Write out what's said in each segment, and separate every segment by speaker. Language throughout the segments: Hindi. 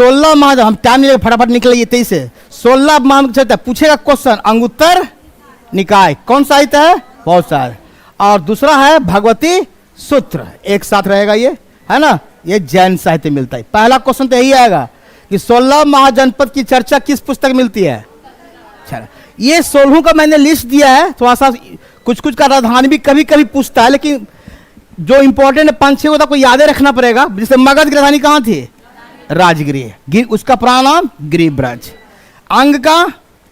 Speaker 1: 16 माह, हम टाइम नहीं फटाफट निकले, ये 23 है, 16 माह चलता है। पूछेगा क्वेश्चन अंगुत्तर निकाय, कौन सा साहित्य है? बहुत सारे। और दूसरा है भगवती सूत्र, एक साथ रहेगा ये, है ना, ये जैन साहित्य मिलता है। पहला क्वेश्चन तो यही आएगा कि 16 महाजनपद की चर्चा किस पुस्तक मिलती है? चलो, ये 16 का मैंने लिस्ट दिया है, थोड़ा सा कुछ कुछ का राजधानी भी कभी कभी पूछता है, लेकिन जो इंपॉर्टेंट है 5-6 को तो आपको याद रखना पड़ेगा। जैसे मगध की राजधानी कहाँ थी? राजगृह, उसका पुराना नाम गिरिब्रज। अंग का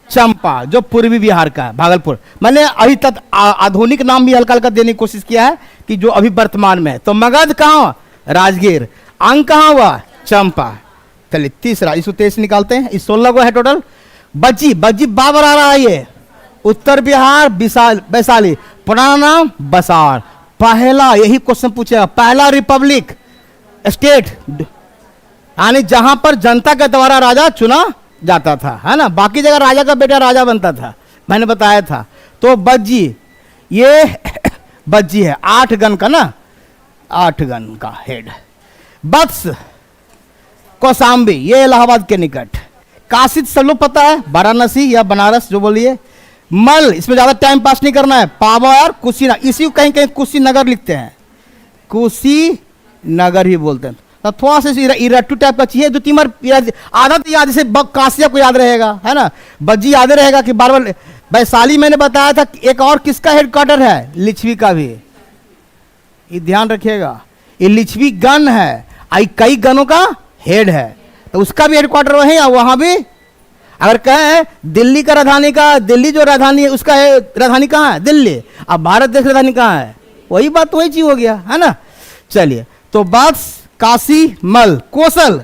Speaker 1: चंपा, जो पूर्वी बिहार का है, भागलपुर। मैंने अभी तक आधुनिक नाम भी हल्का हल्का देने की कोशिश किया है कि जो अभी वर्तमान में है। तो मगध कहाँ? राजगीर। अंग कहाँ हुआ? चंपा। चलिए तीसरा, इसको 23 निकालते हैं, इस 16 को है टोटल। बज्जी, बज्जी बाबर आ रहा है, ये उत्तर बिहार वैशाली, पुराना नाम बसार। पहला, यही क्वेश्चन पूछेगा, पहला रिपब्लिक स्टेट, यानी जहां पर जनता के द्वारा राजा चुना जाता था, है ना, बाकी जगह राजा का बेटा राजा बनता था, मैंने बताया था। तो बज्जी, ये बज्जी है, 8 गन का ना, 8 गन का हेड। वत्स, कौशाम्बी, ये इलाहाबाद के निकट। काशी सब लोग पता है, वाराणसी या बनारस जो बोलिए। मल, इसमें ज्यादा टाइम पास नहीं करना है। पावर, कुशीनगर, इसी को कहीं कहीं कुशीनगर लिखते हैं, कुशीनगर ही बोलते हैं। तो थोड़ा सा इरट्टू टाइप का चाहिए, 2-3 बार आदत याद, जैसे काशिया को याद रहेगा, है ना, बज्जी याद रहेगा कि बार बार। वैशाली मैंने बताया था, एक और किसका हेडक्वार्टर है? लिच्छवी का भी, ये ध्यान रखिएगा, ये लिच्छवी गन है, कई गनों का हेड है, तो उसका भी हेडक्वार्टर वही है। वहां भी अगर कहें दिल्ली का राजधानी का, दिल्ली जो राजधानी है उसका राजधानी कहाँ है? दिल्ली। अब भारत देश राजधानी कहाँ है? वही बात, वही चीज हो गया, है ना। चलिए, तो बात काशी, मल, कोसल,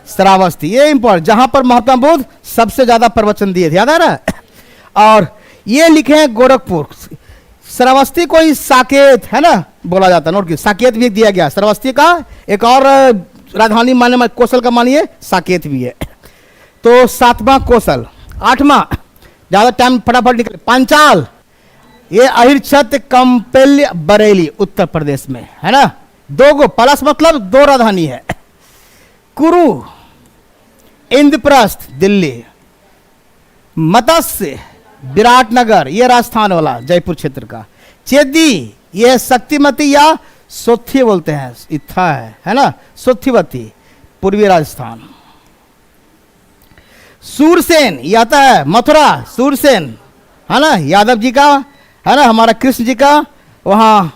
Speaker 1: श्रावस्ती, ये इंपॉर्टेंट, जहां पर महात्मा बुद्ध सबसे ज्यादा प्रवचन दिए थे, याद आ रहा है। और ये लिखे हैं गोरखपुर। श्रावस्ती कोई साकेत, है ना, बोला जाता है, नोट की, साकेत भी दिया गया। श्रावस्ती का एक और राजधानी माने, कोसल का मानिए साकेत भी है। तो 7वां कोसल। 8वां, ज्यादा टाइम फटाफट निकले, पांचाल, ये अहिर छत्र कंपेल्य बरेली उत्तर प्रदेश में, है ना, 2 गो प्लस मतलब 2 राजधानी है। कुरु, इंद्रप्रस्थ दिल्ली, मत्स्य विराटनगर, ये राजस्थान वाला जयपुर क्षेत्र का। चेदी, ये शक्तिमती या सोथी बोलते हैं, इत्था है ना, सोथीवती पूर्वी राजस्थान। सूरसेन, ये आता है मथुरा, सूरसेन, है ना, यादव जी का, है ना, हमारा कृष्ण जी का वहां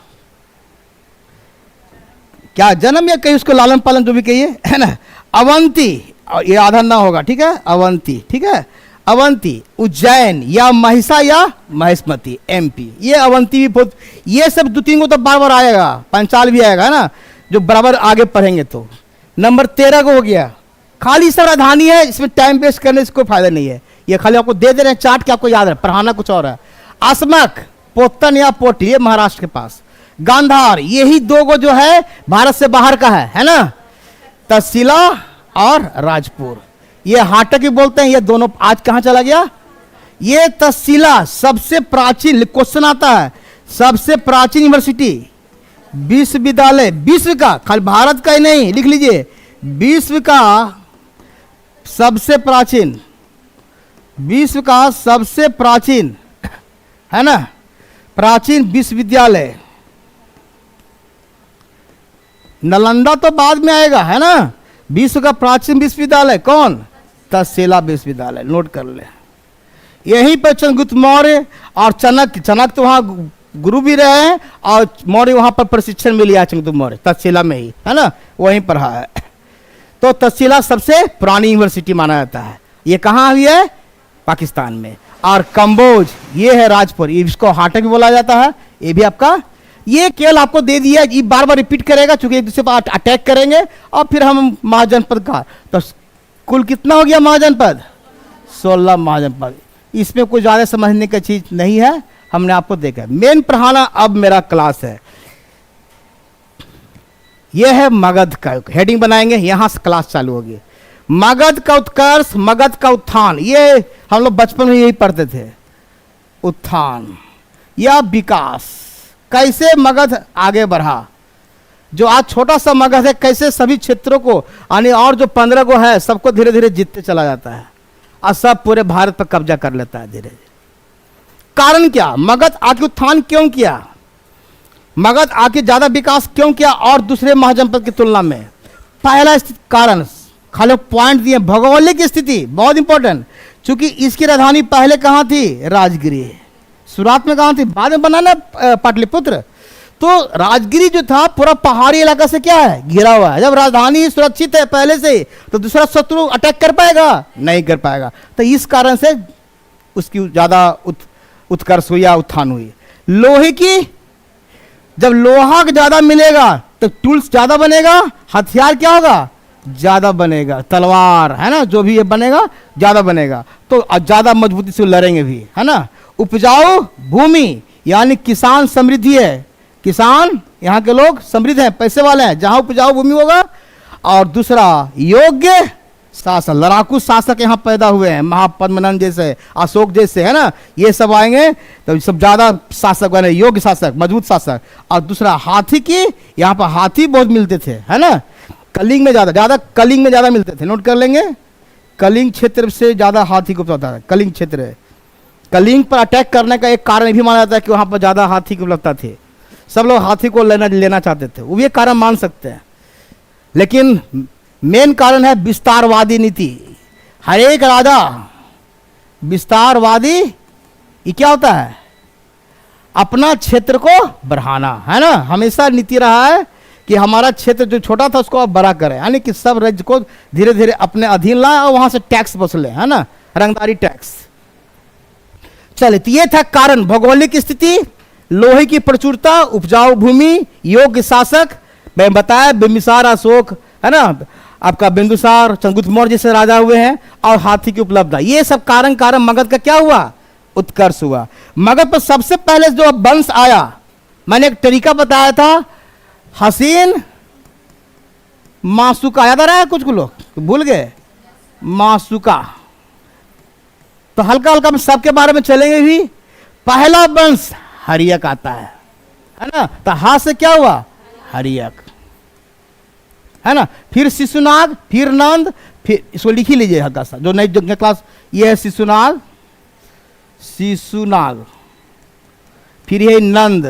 Speaker 1: क्या जन्म या कहीं उसको लालन पालन जो भी कहिए, है ना। अवंती, और ये आधा ना होगा, ठीक है, अवंती, ठीक है, अवंती। उज्जैन या महिषा या महेशमती, एमपी, ये अवंती भी बहुत, ये सब 2-3 को तो बार बार आएगा, पंचाल भी आएगा, है ना, जो बराबर आगे पढ़ेंगे। तो नंबर 13 को हो गया। खाली सब राजधानी है, इसमें टाइम वेस्ट करने से कोई फायदा नहीं है, ये खाली आपको दे दे रहे हैं चार्ट के, आपको याद है, पढ़ाना कुछ और है। असमक, पोतन या पोटी, ये महाराष्ट्र के पास। गांधार, यही 2 गो जो है भारत से बाहर का है ना, तहसीला और राजपुर, ये हाटक भी बोलते हैं, ये दोनों आज कहां चला गया? ये तहसीला सबसे प्राचीन, क्वेश्चन आता है, सबसे प्राचीन यूनिवर्सिटी, विश्वविद्यालय, विश्व का, खाली भारत का ही नहीं, लिख लीजिए, विश्व का सबसे प्राचीन, विश्व का सबसे प्राचीन, है ना, प्राचीन विश्वविद्यालय। नालंदा तो बाद में आएगा, है ना। विश्व का प्राचीन विश्वविद्यालय कौन? तक्षशिला विश्वविद्यालय, नोट कर ले। यहीं पर चंद्रगुप्त मौर्य और चनक तो वहां गुरु भी रहे हैं, और मौर्य वहां पर प्रशिक्षण भी लिया चंद्रगुप्त मौर्य, तक्षशिला में ही, है ना, वहीं पढ़ा है। तो तक्षशिला सबसे पुरानी यूनिवर्सिटी माना जाता है। ये कहाँ हुई है? पाकिस्तान में। और कंबोज, ये है राजपुर, इसको हाटक भी बोला जाता है, ये भी आपका, ये केवल आपको दे दिया, ये बार बार रिपीट करेगा चूंकि एक दूसरे पर अटैक करेंगे। और फिर हम महाजनपद का, तो कुल कितना हो गया महाजनपद? 16 महाजनपद। इसमें कोई ज्यादा समझने की चीज नहीं है, हमने आपको देखा। मेन पढ़ाना अब मेरा क्लास है, यह है मगध का, हेडिंग बनाएंगे, यहां से क्लास चालू होगी। मगध का उत्कर्ष, मगध का उत्थान, ये हम लोग बचपन में यही पढ़ते थे। उत्थान या विकास, कैसे मगध आगे बढ़ा, जो आज छोटा सा मगध है, कैसे सभी क्षेत्रों को यानी और जो 15 को है सबको धीरे धीरे जीतते चला जाता है और सब पूरे भारत पर कब्जा कर लेता है धीरे धीरे। कारण क्या? मगध आके उत्थान क्यों किया? मगध आके ज्यादा विकास क्यों किया और दूसरे महाजनपद की तुलना में? पहला कारण, खाली पॉइंट दिए, भौगोलिक स्थिति बहुत इंपॉर्टेंट। क्योंकि इसकी राजधानी पहले कहां थी? राजगिरी। शुरुआत में कहां थी? बाद में बना ना पाटलिपुत्र। तो राजगिरी जो था पूरा पहाड़ी इलाका से क्या है? घिरा हुआ है। जब राजधानी सुरक्षित है पहले से, तो दूसरा शत्रु अटैक कर पाएगा? नहीं कर पाएगा। तो इस कारण से उसकी ज्यादा उत्कर्ष हुई या उत्थान हुई। लोहे की, जब लोहा ज्यादा मिलेगा तो टूल्स ज्यादा बनेगा, हथियार क्या होगा? ज्यादा बनेगा, तलवार है ना, जो भी ये बनेगा ज्यादा बनेगा, तो ज्यादा मजबूती से लड़ेंगे भी, है ना। उपजाऊ भूमि, यानी किसान समृद्धि है, किसान यहाँ के लोग समृद्ध हैं, पैसे वाले हैं, जहां उपजाऊ भूमि होगा। और दूसरा योग्य शासक, लड़ाकू शासक यहाँ पैदा हुए हैं, महापद्मनंद जैसे, अशोक जैसे, है ना, ये सब आएंगे तो सब ज्यादा शासक बने, योग्य शासक, मजबूत शासक। और दूसरा हाथी की, यहाँ पर हाथी बहुत मिलते थे, है ना, कलिंग में ज्यादा कलिंग में ज्यादा मिलते थे। नोट कर लेंगे, कलिंग क्षेत्र से ज्यादा हाथी को उपलब्धता है। कलिंग क्षेत्र है, कलिंग पर अटैक करने का एक कारण भी माना जाता है कि वहां पर ज्यादा हाथी की उपलब्धता थी, सब लोग हाथी को लेना चाहते थे, वो भी एक कारण मान सकते हैं। लेकिन मेन कारण है विस्तारवादी नीति। हर एक राजा विस्तारवादी, ये क्या होता है? अपना क्षेत्र को बढ़ाना, है ना, हमेशा नीति रहा है कि हमारा क्षेत्र जो छोटा था उसको अब बड़ा करें, यानी कि सब राज्य को धीरे धीरे अपने अधीन लाए और वहां से टैक्स वसूले, है ना, रंगदारी टैक्स। चले, तो ये था कारण, भौगोलिक स्थिति, लोहे की प्रचुरता, उपजाऊ भूमि, योग्य शासक, मैं बताया बिंबिसार, अशोक, है ना, आपका बिंदुसार, चंद्रगुप्त मौर्य जैसे राजा हुए हैं, और हाथी की उपलब्धता, ये सब कारण मगध का क्या हुआ? उत्कर्ष हुआ। मगध पर सबसे पहले जो वंश आया, मैंने एक तरीका बताया था, हसीन मासुका, याद आ रहा है कुछ लोग भूल गए? मासुका, तो हल्का हल्का हम सबके बारे में चलेंगे भी। पहला वंश हरियक आता है ना, तो हा से क्या हुआ? हरियक, है ना, फिर शिशुनाग, फिर नंद, फिर इसको लिख ही लीजिए हल्का सा, जो नई क्लास, ये है शिशुनाग, फिर ये नंद,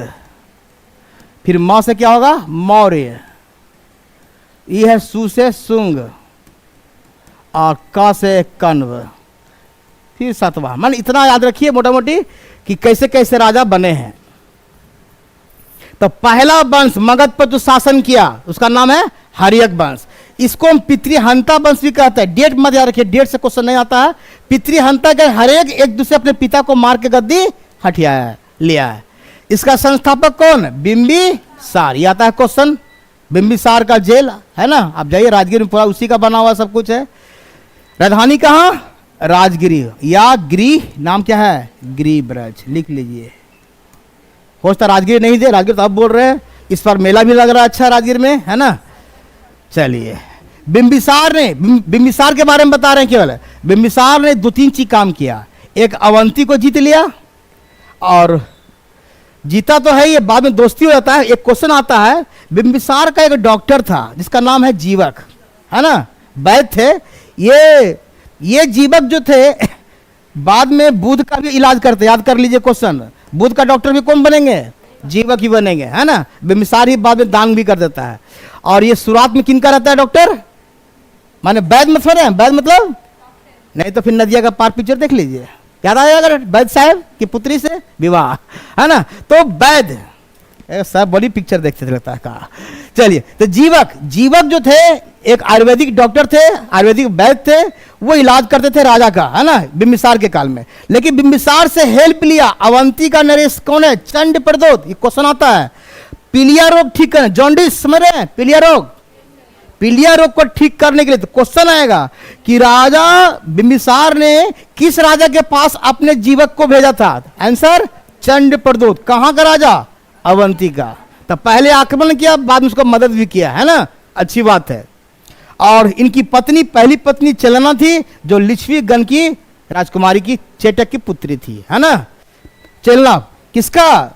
Speaker 1: फिर म से क्या होगा? मौर्य, ये है सु से सुंग, और क से कण्व, फिर सतवा। मान इतना याद रखिए मोटा मोटी कि कैसे कैसे राजा बने हैं। तो पहला वंश मगध पर जो शासन किया उसका नाम है हरियक वंश। इसको हम पितृहंता वंश भी कहते हैं। डेट मत याद रखिए, डेट से क्वेश्चन नहीं आता है। पितृहंता के हरेक एक दूसरे अपने पिता को मार के गद्दी हटियाया है, लिया है। इसका संस्थापक कौन? बिंबिसार। ये आता है क्वेश्चन, बिंबिसार का जेल, है ना, आप जाइए राजगिरी में, पूरा उसी का बना हुआ सब कुछ है। राजधानी कहाँ? राजगिरी, या गृह नाम क्या है? गिरिब्रज, लिख लीजिए। होता राजगिरी नहीं थे, राजगिरी तो अब बोल रहे हैं। इस पर मेला भी लग रहा है अच्छा राजगिर में, है ना। चलिए, बिंबिसार के बारे में बता रहे हैं केवल। बिंबिसार ने 2-3 चीज काम किया। एक, अवंती को जीत लिया, और जीता तो है, ये बाद में दोस्ती हो जाता है। एक क्वेश्चन आता है, बिंबिसार का एक डॉक्टर था जिसका नाम है जीवक, है ना, वैद्य थे। ये जीवक जो थे बाद में बुध का भी इलाज करते, याद कर लीजिए क्वेश्चन। बुध का डॉक्टर भी कौन बनेंगे? जीवक ही बनेंगे, है ना। बिंबिसार ही बाद में दान भी कर देता है। और ये शुरुआत में किनका रहता है? डॉक्टर, माने वैद्य मत सुने, वैद्य मतलब नहीं तो फिर नदिया का पार पिक्चर देख लीजिए, याद आएगा अगर वैद्य साहब की पुत्री से विवाह, है ना। तो वैद्य सब बड़ी पिक्चर देखते थे लगता है कहा। चलिए, तो जीवक जो थे एक आयुर्वेदिक डॉक्टर थे, आयुर्वेदिक वैद्य थे, वो इलाज करते थे राजा का, है ना, बिंबिसार के काल में। लेकिन बिंबिसार से हेल्प लिया अवंती का नरेश कौन है? चंड प्रदोत। ये क्वेश्चन आता है, पीलिया रोग ठीक करने, जॉन्डिस समझ रहे हैं, पीलिया रोग को ठीक करने के लिए तो क्वेश्चन आएगा कि राजा बिंबिसार ने किस राजा के पास अपने जीवक को भेजा था? आंसर, चंड प्रदोत। कहां का राजा? अवंती का। तो पहले आक्रमण किया, बाद में उसको मदद भी किया, है ना, अच्छी बात है। और इनकी पत्नी, पहली पत्नी चलना थी, जो लिच्छवी गण की राजकुमारी की चेटक की पुत्री थी, है ना। चलना किसका?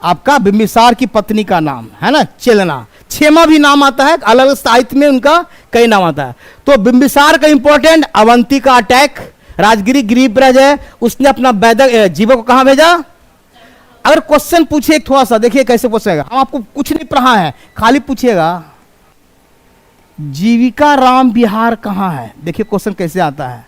Speaker 1: आपका बिंबिसार की पत्नी का नाम, है ना, चलना। क्षेमा भी नाम आता है, अलग अलग साहित्य में उनका कई नाम आता है। तो बिंबिसार का इंपॉर्टेंट, अवंती का अटैक, राजगिरी गिरिब्रज है, उसने अपना वैदक जीवक को कहां भेजा। अगर क्वेश्चन पूछे थोड़ा सा, देखिए कैसे पूछेगा, हम आपको कुछ नहीं पढ़ा है, खाली पूछिएगा जीविका राम विहार कहां है। देखिए क्वेश्चन कैसे आता है,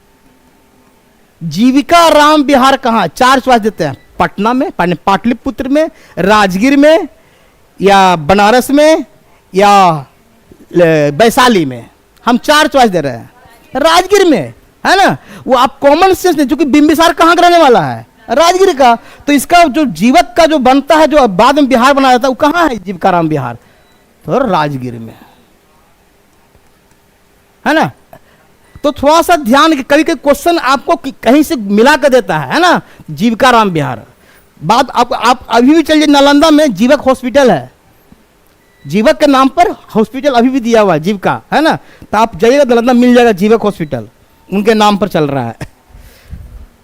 Speaker 1: जीविका राम विहार कहां। चार चॉइस देते हैं, पटना में, पाटलिपुत्र में, राजगीर में, या बनारस में, या वैशाली में। हम चार चॉइस दे रहे हैं, राजगीर में है ना। वो आप कॉमन सेंस नहीं, क्योंकि बिंबिसार कहां का रहने वाला है, राजगीर का। तो इसका जो जीवक का जो बनता है, जो बाद में बिहार बनाया जाता है, वो कहां है, जीविकाराम बिहार, तो राजगीर में है ना। तो थोड़ा सा ध्यान, कभी कभी क्वेश्चन आपको कहीं से मिला कर देता है ना। जीविकाराम बिहार बात आप अभी भी चलिए, नालंदा में जीवक हॉस्पिटल है, जीवक के नाम पर हॉस्पिटल अभी भी दिया हुआ है, जीविका है ना। तो आप जाइएगा नालंदा, मिल जाएगा जीवक हॉस्पिटल, उनके नाम पर चल रहा है।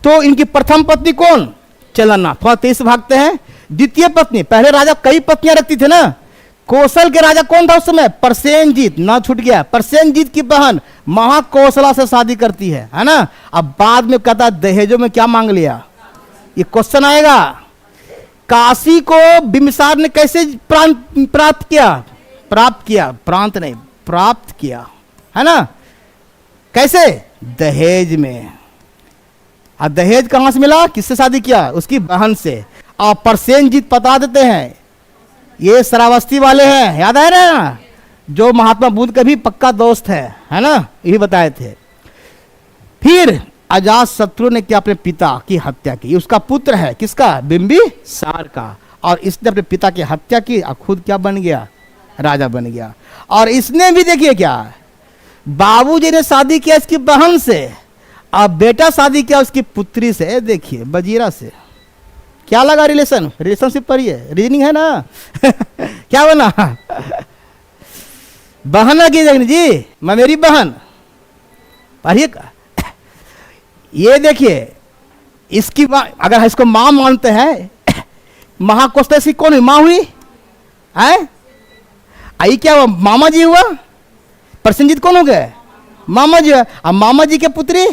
Speaker 1: तो इनकी प्रथम पत्नी कौन, चलना, थोड़ा तेज से भागते हैं। द्वितीय पत्नी, पहले राजा कई पत्नियां रखती थे ना। कौशल के राजा कौन था उस समय, परसेनजीत, ना छूट गया। परसेनजीत की बहन महाकौशला से शादी करती है ना। अब बाद में कहता दहेजों में क्या मांग लिया, ये क्वेश्चन आएगा। काशी को बिंबिसार ने कैसे प्राप्त किया, प्रांत नहीं, प्राप्त किया है ना। कैसे, दहेज में। और दहेज कहां से मिला, किससे शादी किया, उसकी बहन से। और परसेनजीत बता देते हैं ये श्रावस्ती वाले हैं, याद है ना, जो महात्मा बुद्ध के भी पक्का दोस्त है ना, यही बताए थे। फिर अजात शत्रु ने क्या, अपने पिता की हत्या की। उसका पुत्र है किसका, बिंबिसार का। और इसने अपने पिता की हत्या की और खुद क्या बन गया, राजा बन गया। और इसने भी देखिए क्या, बाबूजी ने शादी किया इसकी बहन से, और बेटा शादी किया उसकी पुत्री से। देखिए बजीरा से क्या लगा रिलेशन, रिलेशनशिप पर ही है, रीजनिंग है ना। क्या बना, बहन लगी जी, मैं मेरी बहन। पढ़िए, ये देखिए इसकी अगर इसको मां मानते हैं, महाकौशल की कौन हुई, मां हुई है। आई क्या हुआ, मामा जी हुआ। प्रसेनजीत कौन हो गए, मामा जी। अब मामा जी के पुत्री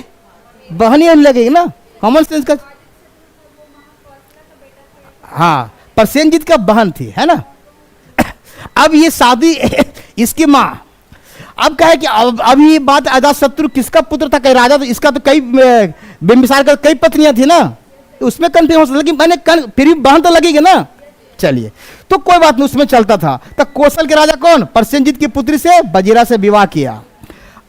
Speaker 1: बहन ही लगेगी ना, कॉमन सेंस का। हाँ, प्रसेनजीत का बहन थी है ना। अब ये शादी इसकी मां, अब क्या है कि अब ये बात, अजात शत्रु किसका पुत्र था, कई राजा, तो इसका तो कई, बिंबिसार का कई पत्नियां थी ना, उसमें कंफ्यूजन हो सकता, लेकिन मैंने फिर भी बहन तो लगेगी ना। चलिए, तो कोई बात नहीं, उसमें चलता था। तो कौशल के राजा कौन, प्रसेनजीत की पुत्री से बजीरा से विवाह किया।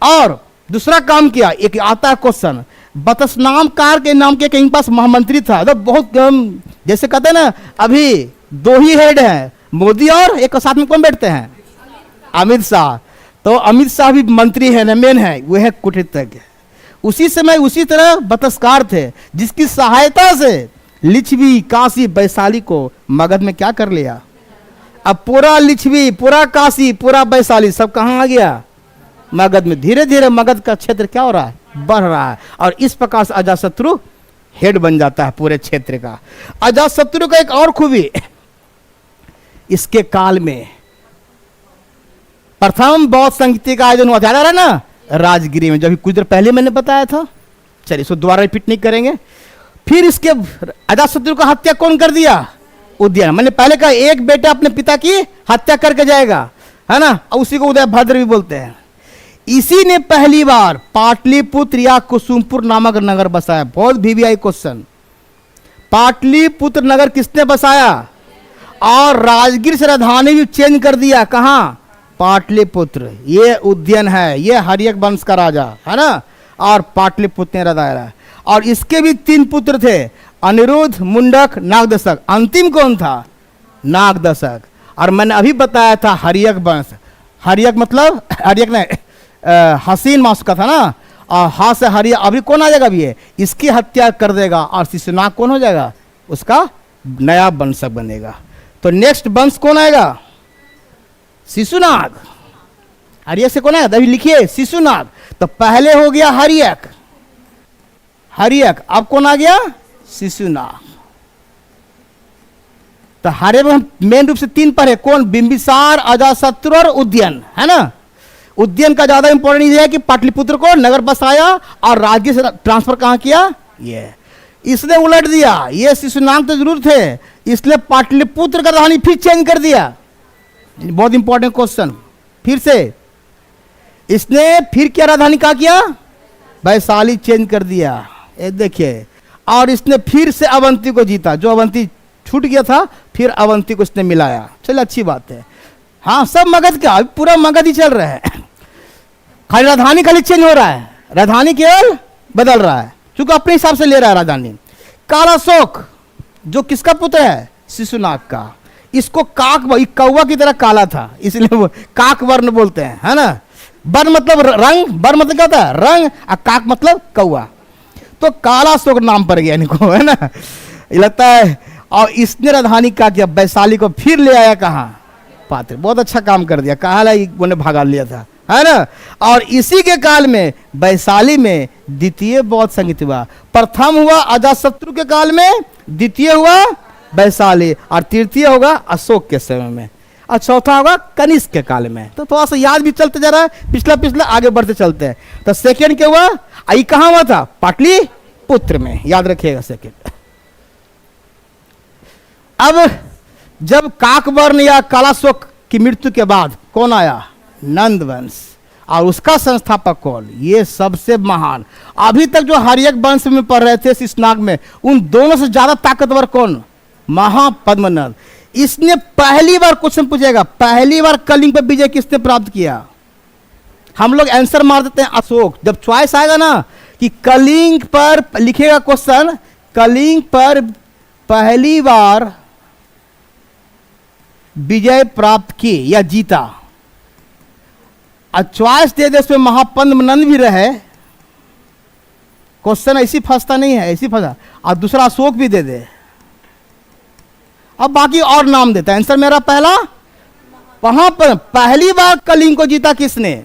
Speaker 1: और दूसरा काम किया, एक आता है क्वेश्चन, बतस्नामकार के नाम के कहीं पास महामंत्री था, तो बहुत जैसे कहते हैं ना, अभी दो ही हेड हैं, मोदी और एक साथ में कौन बैठते हैं, अमित शाह। तो अमित शाह भी मंत्री है ना, मेन है, वो है कूटनीतिज्ञ। उसी समय उसी तरह बतस्कार थे, जिसकी सहायता से लिच्छवी, काशी, वैशाली को मगध में क्या कर लिया। अब पूरा लिच्छवी, पूरा काशी, पूरा वैशाली सब कहां आ गया, मगध में। धीरे धीरे मगध का क्षेत्र क्या हो रहा है, बढ़ रहा है। और इस प्रकार से अजातशत्रु हेड बन जाता है पूरे क्षेत्र का। अजातशत्रु का एक और खूबी, इसके काल में प्रथम बौद्ध संगीति का आयोजन हुआ था, याद आ रहा है ना, राजगिरी में, जो अभी कुछ देर पहले मैंने बताया था। चलिए इसको दोबारा रिपीट नहीं करेंगे। फिर इसके अजातशत्रु का हत्या कौन कर दिया, उदयन। मैंने पहले कहा एक बेटा अपने पिता की हत्या करके जाएगा, है ना, और उसी को उदयभद्र भी बोलते हैं। इसी ने पहली बार पाटलिपुत्र या कुसुमपुर नामक नगर बसाया। बहुत वीवीआई क्वेश्चन, पाटलिपुत्र नगर किसने बसाया। और राजगीर से राजधानी भी चेंज कर दिया, कहां, पाटलिपुत्र। ये उदयन है, ये हर्यक वंश का राजा है ना, और पाटलिपुत्र ने रदाया। और इसके भी 3 पुत्र थे, अनिरुद्ध, मुंडक, नागदशक। अंतिम कौन था, नागदशक। और मैंने अभी बताया था हर्यक वंश, हर्यक मतलब हर्यक ने हसीन मास का था ना, और हा से हरिया, अभी कौन आ जाएगा, अभी ये इसकी हत्या कर देगा। और शिशुनाग कौन हो जाएगा, उसका नया वंशक बनेगा। तो नेक्स्ट वंश कौन आएगा, शिशुनाग। हर्यक से कौन आएगा, अभी लिखिए शिशुनाग। तो पहले हो गया हर्यक, हर्यक, अब कौन आ गया, शिशुनाग। तो हरे में हम मेन रूप से 3 पढ़े, कौन? बिंबिसार, अजातशत्रु और उदयन, है ना। उदयन का ज्यादा इंपॉर्टेंट ये है कि पाटलिपुत्र को नगर बसाया और राजगीर से ट्रांसफर कहां किया? ये इसने उलट दिया। ये शिशुनाग तो जरूर थे, इसलिए पाटलिपुत्र का राजधानी फिर चेंज कर दिया। बहुत इंपॉर्टेंट क्वेश्चन। फिर से इसने फिर क्या राजधानी कहा किया? वैशाली चेंज कर दिया। ये देखिए, और इसने फिर से अवंती को जीता, जो अवंती छूट गया था, फिर अवंती को इसने मिलाया। चलो अच्छी बात है। हाँ, सब मगध का, पूरा मगध ही चल रहा है। खाली राजधानी खाली चेंज हो रहा है, राजधानी केवल बदल रहा है, क्योंकि अपने हिसाब से ले रहा है राजधानी। कालाशोक जो किसका पुत्र है? शिशुनाग का। इसको काक, कौवा की तरह काला था, इसलिए वो काक वर्ण बोलते हैं, है ना। वर्ण मतलब रंग, वर्ण मतलब क्या होता है? रंग, और काक मतलब कौवा। तो कालाशोक नाम पड़ गया इनको, है ना, ये लगता है। और इसने राजधानी का किया, वैशाली को फिर ले आया कहाँ? पात्र। बहुत अच्छा काम कर दिया, कहा उन्हें भगा लिया था, है ना। और इसी के काल में वैशाली में द्वितीय बौद्ध संगीत हुआ। प्रथम हुआ अजातशत्रु के काल में, द्वितीय हुआ वैशाली, और तृतीय होगा अशोक के समय में, और चौथा होगा कनिष्क के काल में। तो थोड़ा सा याद भी चलते जा रहा है, पिछला पिछला आगे बढ़ते चलते हैं। तो सेकेंड क्या हुआ? आई कहां हुआ था? पाटलिपुत्र में, याद रखिएगा सेकेंड। अब जब काकवर्ण या कालाशोक की मृत्यु के बाद कौन आया? नंदवंश। और उसका संस्थापक कौन? ये सबसे महान, अभी तक जो हर्यक वंश में पढ़ रहे थे शिशुनाग में, उन दोनों से ज्यादा ताकतवर कौन? महापद्मनंद। इसने पहली बार क्वेश्चन पूछेगा, पहली बार कलिंग पर विजय किसने प्राप्त किया? हम लोग आंसर मार देते हैं अशोक। जब चॉइस आएगा ना कि कलिंग पर लिखेगा क्वेश्चन, कलिंग पर पहली बार विजय प्राप्त की या जीता, और चॉइस दे दे उसमें महापद्मनंद भी रहे, क्वेश्चन ऐसी फंसता नहीं है, ऐसी फंसा, और दूसरा अशोक भी दे दे। अब बाकी और नाम देता है। आंसर मेरा पहला, वहां पर पहली बार कलिंग को जीता किसने?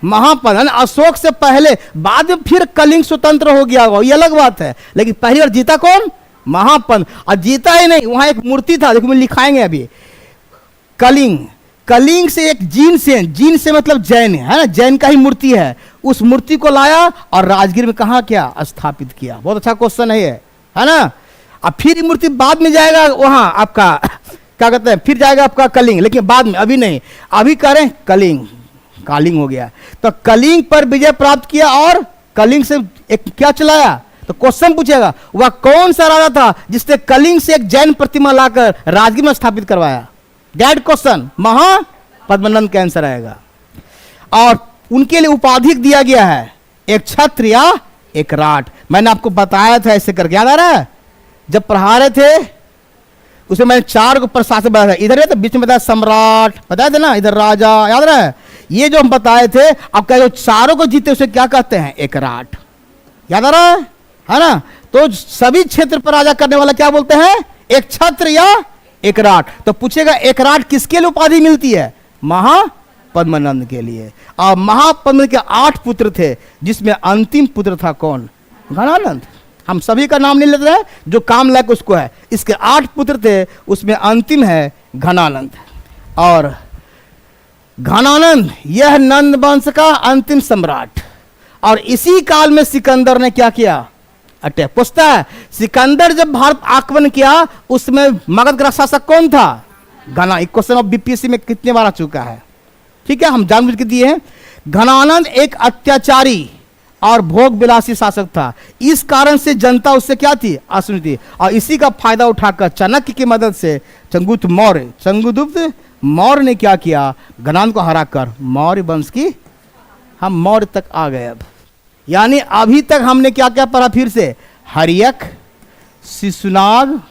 Speaker 1: महापद्म। अशोक से पहले, बाद में फिर कलिंग स्वतंत्र हो गया होगा, ये अलग बात है, लेकिन पहली बार जीता कौन? महापद्म। और जीता ही नहीं, वहां एक मूर्ति था, देखो लिखाएंगे अभी। कलिंग, कलिंग से एक जीन से मतलब जैन, है ना, जैन का ही मूर्ति है। उस मूर्ति को लाया और राजगीर में कहा क्या? स्थापित किया। बहुत अच्छा क्वेश्चन है ये, है ना। अब फिर ये मूर्ति बाद में जाएगा वहां आपका, क्या कहते हैं, फिर जाएगा आपका कलिंग, लेकिन बाद में, अभी नहीं। अभी कह रहे हैं कलिंग, कालिंग हो गया। तो कलिंग पर विजय प्राप्त किया और कलिंग से एक क्या चलाया? तो क्वेश्चन पूछेगा, वह कौन सा राजा था जिसने कलिंग से एक जैन प्रतिमा लाकर राजगीर में स्थापित करवाया? दैट क्वेश्चन महापद्मनंद का आंसर आएगा। और उनके लिए उपाधि दिया गया है, एक छत्र या एक राट। मैंने आपको बताया था ऐसे करके, याद आ रहा है? जब पढ़ा रहे थे उसमें मैंने 4 को प्रशासक बताया था, इधर है तो बीच में बताया सम्राट, बताया था ना, इधर राजा, याद रहा है? ये जो हम बताए थे, अब क्या जो चारों को जीते उसे क्या कहते हैं? एक राट। याद आ रहा है ना? तो सभी क्षेत्र पर राजा करने वाला क्या बोलते हैं? एक छत्र या एक राट। तो पूछेगा एक राट किसके लिए उपाधि मिलती है? महापद्मनंद के लिए। और महापद्मनंद के 8 पुत्र थे, जिसमें अंतिम पुत्र था कौन? घनानंद। हम सभी का नाम नहीं लेते हैं, जो काम लायक उसको है। इसके 8 पुत्र थे, उसमें अंतिम है घनानंद। और घनानंद यह नंद वंश का अंतिम सम्राट। और इसी काल में सिकंदर ने क्या किया? अटैक। पूछता है, सिकंदर जब भारत आक्रमण किया उसमें मगध का शासक कौन था? घना। एक क्वेश्चन ऑफ बीपीएससी में कितने बार आ चुका है, ठीक है, हम जानबूझ के दिए हैं। घनानंद एक अत्याचारी और भोग विलासी शासक था। इस कारण से जनता उससे क्या थी? असुनी थी। और इसी का फायदा उठाकर चाणक्य की मदद से चंद्रगुप्त मौर्य ने क्या किया? घनानंद को हराकर मौर्य वंश की, हम मौर्य तक आ गए। अब यानी अभी तक हमने क्या क्या पढ़ा? फिर से हर्यक, शिशुनाग,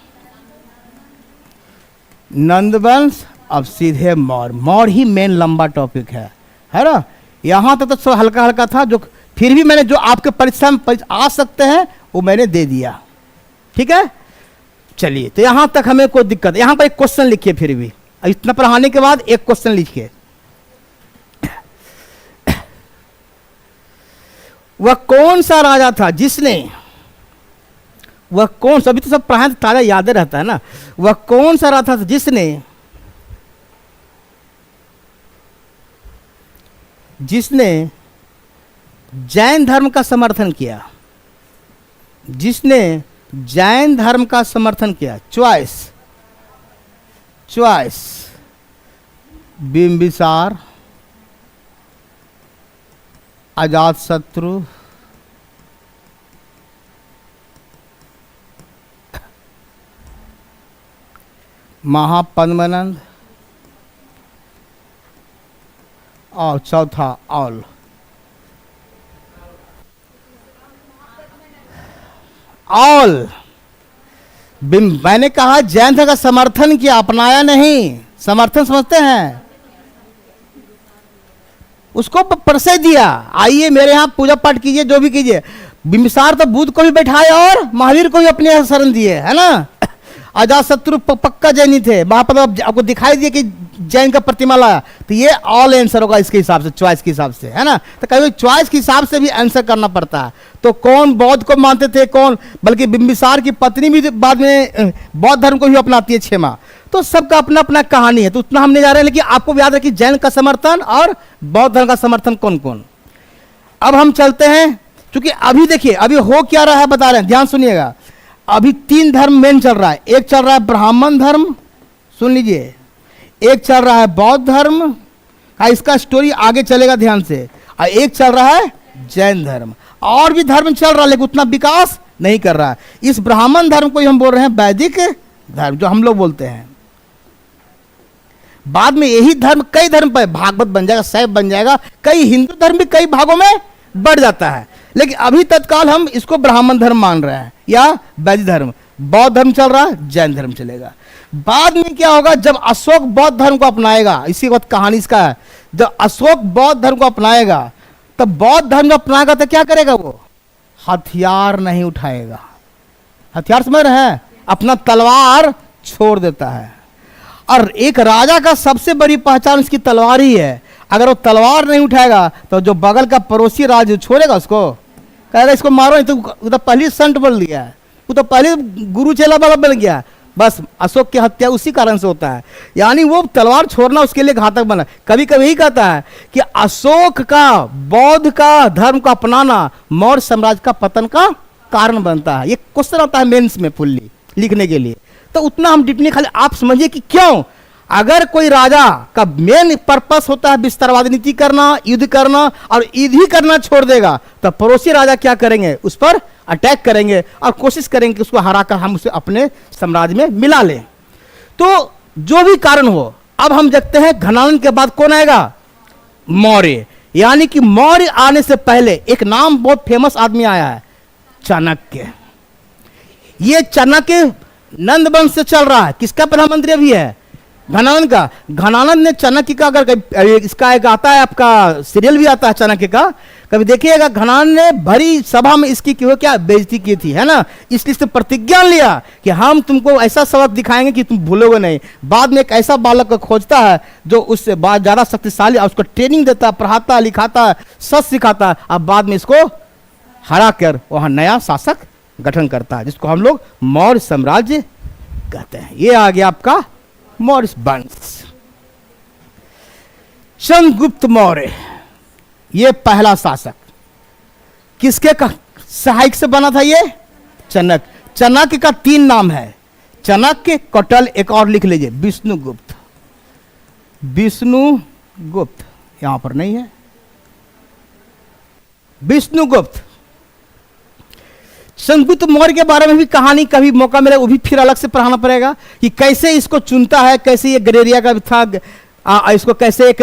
Speaker 1: नंदवंश, अब सीधे मौर्य। मौर्य ही मेन लंबा टॉपिक है ना। यहां तक तो हल्का हल्का था, जो फिर भी मैंने जो आपके परीक्षा में आ सकते हैं वो मैंने दे दिया, ठीक है। चलिए, तो यहां तक हमें कोई दिक्कत? यहां पर एक क्वेश्चन लिखिए, फिर भी इतना पढ़ाने के बाद एक क्वेश्चन लिखिए। वह कौन सा राजा था जिसने वह कौन सा, अभी तो सब पढ़ाए ताजा यादें रहता है ना, वह कौन सा राजा था जिसने जिसने जैन धर्म का समर्थन किया, जिसने जैन धर्म का समर्थन किया? चॉइस, चॉइस, बिंबिसार, अजातशत्रु, महापद्मनंद, और चौथा औल। ऑल। मैंने कहा जैन धर्म का समर्थन किया, अपनाया नहीं। समर्थन समझते हैं, उसको परिचय दिया, आइए मेरे यहां पूजा पाठ कीजिए, जो भी कीजिए। बिंबिसार तो बुद्ध को भी बैठाए और महावीर को भी अपने शरण दिए, है ना। अजातशत्रु पक्का जैनी थे, महाप्रभु आपको दिखाई दिए कि जैन का प्रतिमा लाया, तो ये ऑल आंसर होगा इसके हिसाब से, चॉइस के हिसाब से, है ना। तो कभी चॉइस के हिसाब से भी आंसर करना पड़ता है। तो कौन बौद्ध को मानते थे, कौन, बल्कि बिंबिसार की पत्नी भी बाद में बौद्ध धर्म को भी अपनाती है, क्षेमा। तो सबका अपना अपना कहानी है, तो उतना हम नहीं जा रहे हैं, लेकिन आपको याद रखिए जैन का समर्थन और बौद्ध धर्म का समर्थन कौन कौन। अब हम चलते हैं, क्योंकि अभी देखिए अभी हो क्या रहा है बता रहे हैं, ध्यान सुनिएगा। अभी 3 धर्म मेन चल रहा है, एक चल रहा है ब्राह्मण धर्म, सुन लीजिए, एक चल रहा है बौद्ध धर्म, इसका स्टोरी आगे चलेगा ध्यान से, और एक चल रहा है जैन धर्म। और भी धर्म चल रहा है लेकिन उतना विकास नहीं कर रहा है। इस ब्राह्मण धर्म को ही हम बोल रहे हैं वैदिक धर्म, जो हम लोग बोलते हैं। बाद में यही धर्म कई धर्म पर भागवत बन जाएगा, शैव बन जाएगा, कई हिंदू धर्म भी कई भागों में बढ़ जाता है, लेकिन अभी तत्काल हम इसको ब्राह्मण धर्म मान रहे हैं या वैदिक धर्म। बौद्ध धर्म चल रहा है, जैन धर्म चलेगा। बाद में क्या होगा, जब अशोक बौद्ध धर्म को अपनाएगा, इसी वक्त कहानी इसका है, जब अशोक बौद्ध धर्म को अपनाएगा, तब बौद्ध धर्म अपनाएगा तो क्या करेगा, वो हथियार नहीं उठाएगा। हथियार समझ रहे हैं, अपना तलवार छोड़ देता है। और एक राजा का सबसे बड़ी पहचान उसकी तलवार ही है। अगर वो तलवार नहीं उठाएगा तो जो बगल का पड़ोसी राज छोड़ेगा उसको, कहेगा इसको मारो, नहीं तो पहले संत बोल दिया है, वो तो पहले गुरु चेला वाला बन गया। बस अशोक की हत्या उसी कारण से होता है, यानी वो तलवार छोड़ना उसके लिए घातक बना। कभी कभी यही कहता है कि अशोक का बौद्ध का धर्म को अपनाना मौर्य साम्राज्य का पतन का कारण बनता है। ये क्वेश्चन आता है मेंस में फुल्ली लिखने के लिए, तो उतना हम डिटनी खाली आप समझिए कि क्यों। अगर कोई राजा का मेन पर्पस होता है विस्तारवादी नीति करना, युद्ध करना, और युद्ध ही करना छोड़ देगा तो पड़ोसी राजा क्या करेंगे, उस पर अटैक करेंगे और कोशिश करेंगे कि उसको हराकर हम उसे अपने साम्राज्य में मिला लें। तो जो भी कारण हो, अब हम देखते हैं घनानंद के बाद कौन आएगा, मौर्य। यानी कि मौर्य आने से पहले एक नाम बहुत फेमस आदमी आया है, चाणक्य। ये चाणक्य नंद वंश से चल रहा है, किसका प्रधानमंत्री अभी है, घनानंद का। घनानंद ने चाणक्य का, अगर इसका एक आता है आपका सीरियल भी आता है चाणक्य का, कभी देखिएगा, घनानंद ने भरी सभा में इसकी क्या बेइज्जती की थी, है ना। इसलिए इसने प्रतिज्ञा लिया कि हम तुमको ऐसा सबक दिखाएंगे कि तुम भूलोगे नहीं। बाद में एक ऐसा बालक को खोजता है जो उससे बाद ज्यादा शक्तिशाली, उसको ट्रेनिंग देता है, पढ़ाता है, लिखाता है, सच सिखाता है, अब बाद में इसको हरा कर वहां नया शासक गठन करता है, जिसको हम लोग मौर्य साम्राज्य कहते हैं। ये आ गया आपका मौर्य वंश। चंद्रगुप्त मौर्य ये पहला शासक, किसके का सहायक से बना था ये, चाणक्य। चाणक्य का 3 नाम है, चाणक्य, कौटिल्य, एक और लिख लीजिए विष्णुगुप्त। विष्णुगुप्त यहां पर नहीं है, विष्णुगुप्त। चंद्रगुप्त मौर्य के बारे में भी कहानी कभी मौका मिले वो भी फिर अलग से पढ़ाना पड़ेगा कि कैसे इसको चुनता है, कैसे ये गलेरिया का था, इसको कैसे एक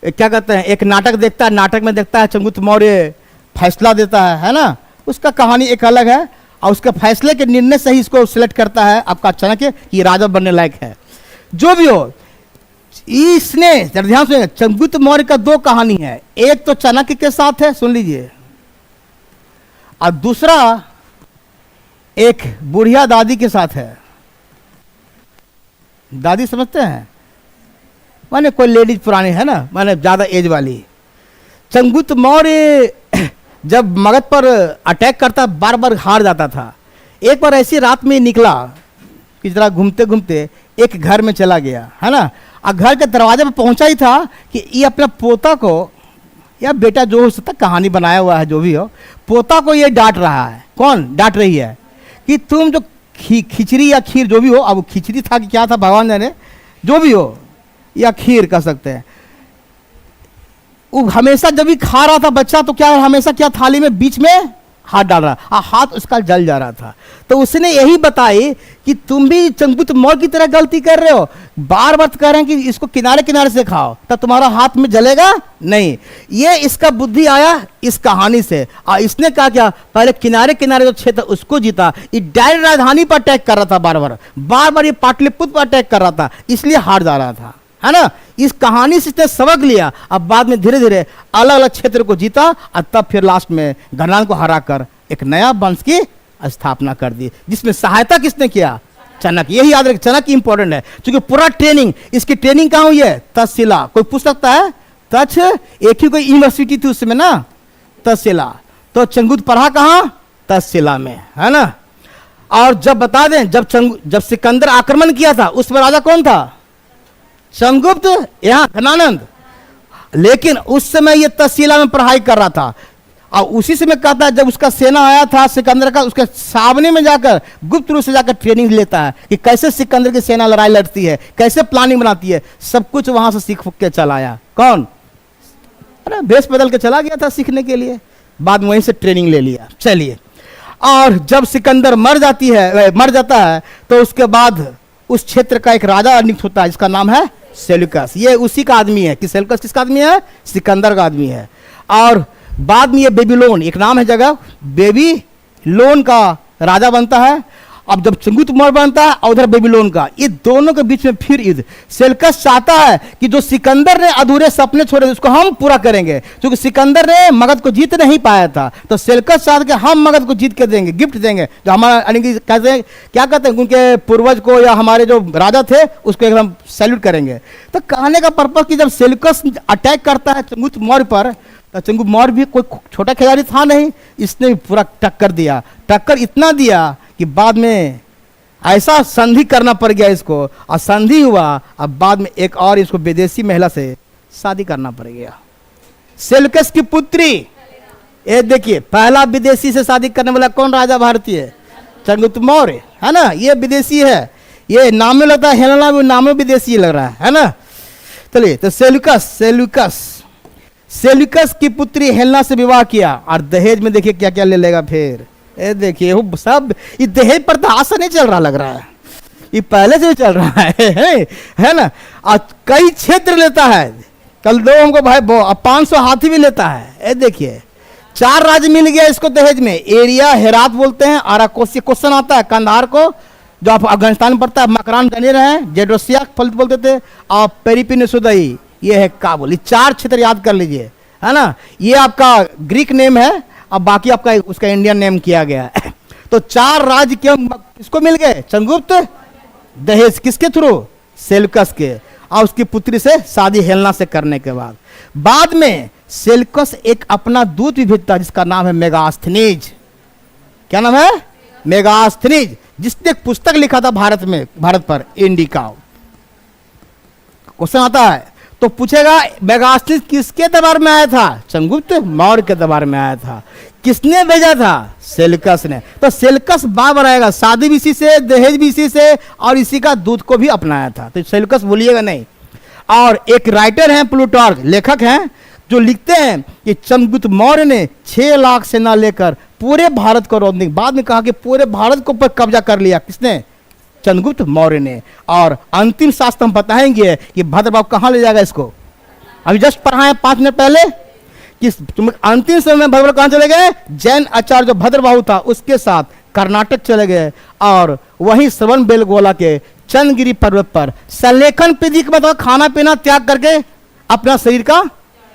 Speaker 1: क्या कहते हैं, एक नाटक देखता है, नाटक में देखता है चंद्रगुप्त मौर्य फैसला देता है ना, उसका कहानी एक अलग है। और उसके फैसले के निर्णय से ही इसको सिलेक्ट करता है आपका चाणक्य कि राजा बनने लायक है। जो भी हो, इसने ध्यान सुनिए, चंद्रगुप्त मौर्य का 2 कहानी है, एक तो चाणक्य के साथ है, सुन लीजिए, और दूसरा एक बुढ़िया दादी के साथ है। दादी समझते हैं, माने कोई लेडीज पुरानी है ना, माने ज्यादा एज वाली। चंद्रगुप्त मौर्य जब मगध पर अटैक करता बार बार हार जाता था। एक बार ऐसी रात में निकला कि जरा घूमते घूमते एक घर में चला गया, है ना। और घर के दरवाजे पर पहुंचा ही था कि ये अपना पोता को या बेटा जो हो सकता, कहानी बनाया हुआ है जो भी हो, पोता को ये डांट रहा है। कौन डांट रही है? कि तुम जो खिचड़ी या खीर जो भी हो, अब खिचड़ी था कि क्या था भगवान जाने, जो भी हो, या खीर कह सकते हैं, वो हमेशा जब भी खा रहा था बच्चा तो क्या हमेशा क्या थाली में बीच में हाथ डाल रहा, हाथ उसका जल जा रहा था। तो उसने यही बताई कि तुम भी चंगुत मौर की तरह गलती कर रहे हो, बार बार कह रहे हैं कि इसको किनारे किनारे से खाओ तब तुम्हारा हाथ में जलेगा नहीं। ये इसका बुद्धि आया इस कहानी से, और इसने कहा क्या, पहले किनारे किनारे जो क्षेत्र उसको जीता, ये डायरेक्ट राजधानी पर अटैक कर रहा था, बार बार ये पाटलिपुत्र पर अटैक कर रहा था, इसलिए हार जा रहा था, है ना। इस कहानी से इसने सबक लिया, अब बाद में धीरे धीरे अलग अलग क्षेत्र को जीता, और तब फिर लास्ट में गणनान को हराकर एक नया वंश की स्थापना कर दी, जिसमें सहायता किसने किया? चाणक्य। यही याद रखें, चाणक्य इंपॉर्टेंट है, क्योंकि पूरा ट्रेनिंग, इसकी ट्रेनिंग कहाँ हुई है? तक्षशिला। कोई पूछ सकता है? तक्ष एक ही कोई यूनिवर्सिटी थी उसमें ना, तक्षशिला। तो चंगुत पढ़ा कहाँ? तक्षशिला में, है ना। और जब बता दें, जब सिकंदर आक्रमण किया था उसमें राजा कौन था? चंद्रगुप्त, यहाँ घनानंद। लेकिन उस समय ये तक्षशिला में पढ़ाई कर रहा था, और उसी समय कहता है जब उसका सेना आया था सिकंदर का, उसके सामने में जाकर गुप्त रूप से जाकर ट्रेनिंग लेता है कि कैसे सिकंदर की सेना लड़ाई लड़ती है, कैसे प्लानिंग बनाती है, सब कुछ वहां से सीख के चला आया। कौन? अरे भेष बदल के चला गया था सीखने के लिए, बाद में वहीं से ट्रेनिंग ले लिया। चलिए, और जब सिकंदर मर जाता है तो उसके बाद उस क्षेत्र का एक राजा नियुक्त होता है जिसका नाम है सेल्यूकस। ये उसी का आदमी है कि सेल्यूकस किसका आदमी है? सिकंदर का आदमी है। और बाद में ये बेबीलोन, एक नाम है जगह, बेबीलोन का राजा बनता है। अब जब चंगुत मौर्य बनता है और उधर बेबीलोन का, ये दोनों के बीच में फिर युद्ध। सेल्यूकस चाहता है कि जो सिकंदर ने अधूरे सपने छोड़े उसको हम पूरा करेंगे, क्योंकि सिकंदर ने मगध को जीत नहीं पाया था, तो सेल्यूकस चाहता है कि हम मगध को जीत के देंगे, गिफ्ट देंगे, जो हमारा कहते हैं, क्या कहते हैं, उनके पूर्वज को या हमारे जो राजा थे उसको एकदम सैल्यूट करेंगे। तो कहने का पर्पज कि जब सेल्यूकस अटैक करता है चंगुत मौर्य पर, तो चंगुत मौर्य भी कोई छोटा खिलाड़ी था नहीं, इसने भी पूरा टक्कर दिया। टक्कर इतना दिया कि बाद में ऐसा संधि करना पड़ गया इसको, और संधि हुआ, अब बाद में एक और इसको विदेशी महिला से शादी करना पड़ गया। सेल्यूकस की पुत्री, ये देखिए, पहला विदेशी से शादी करने वाला कौन राजा भारतीय? चंद्रगुप्त मौर्य, है ना। ये विदेशी है, ये नाम में लगता है हेलेना, भी नाम में विदेशी लग रहा है ना। चलिए, तो सेल्यूकस की पुत्री हेलेना से विवाह किया, और दहेज में देखिए क्या क्या ले लेगा फिर। ये देखिए वो सब, ये दहेज पर तो आज से नहीं चल रहा, लग रहा है ये पहले से भी चल रहा है ना। आज कई क्षेत्र लेता है, कल दो हमको भाई 500 हाथी भी लेता है। ये देखिए 4 राज्य मिल गया इसको दहेज में। एरिया हेरात बोलते हैं, आराकोसी क्वेश्चन आता है, कंधार को जो आप अफगानिस्तान में पड़ता है, मकरान जाने रहे हैं, जेडोसिया फलित बोलते थे, और पेरिपिनेसुदई, ये है काबुल। ये 4 क्षेत्र याद कर लीजिए, है ना। ये आपका ग्रीक नेम है, अब बाकी आपका उसका इंडियन नेम किया गया है। तो 4 राज्य क्यों किसको मिल गए? चंद्रगुप्त। दहेज किसके थ्रू? सेल्यूकस के, और उसकी पुत्री से शादी हेलेना से करने के बाद में सेल्यूकस एक अपना दूत भी भेजता जिसका नाम है मेगास्थनीज। क्या नाम है? मेगास्थनीज, जिसने एक पुस्तक लिखा था भारत पर, इंडिका। क्वेश्चन आता है तो पूछेगा मेगास्थनीज किसके दरबार में आया था? चंद्रगुप्त मौर्य के दरबार में आया था। किसने भेजा था? सेल्यूकस ने। तो सेल्यूकस बार आएगा, शादी भी इसी से, दहेज भी इसी से, और इसी का दूध को भी अपनाया था, तो सेल्यूकस भूलिएगा नहीं। और एक राइटर हैं प्लूटार्क, लेखक हैं, जो लिखते हैं कि चंद्रगुप्त मौर्य ने 6 लाख सेना लेकर पूरे भारत को रोकने, बाद में कहा कि पूरे भारत को पर कब्जा कर लिया। किसने? चंद्रगुप्त मौर्य ने। और अंतिम शास्त्र हम बताएंगे कि भद्रबाहु कहाँ ले जाएगा इसको। अभी जस्ट पढ़ाए 5 मिनट पहले कि तुम अंतिम समय में भद्रबाहु कहाँ चले गए? जैन आचार्य जो भद्रबाहु था उसके साथ कर्नाटक चले गए, और वहीं श्रवण बेलगोला के चंद्रगिरी पर्वत पर सलेखन पीढ़ी के मतलब खाना पीना त्याग करके अपना शरीर का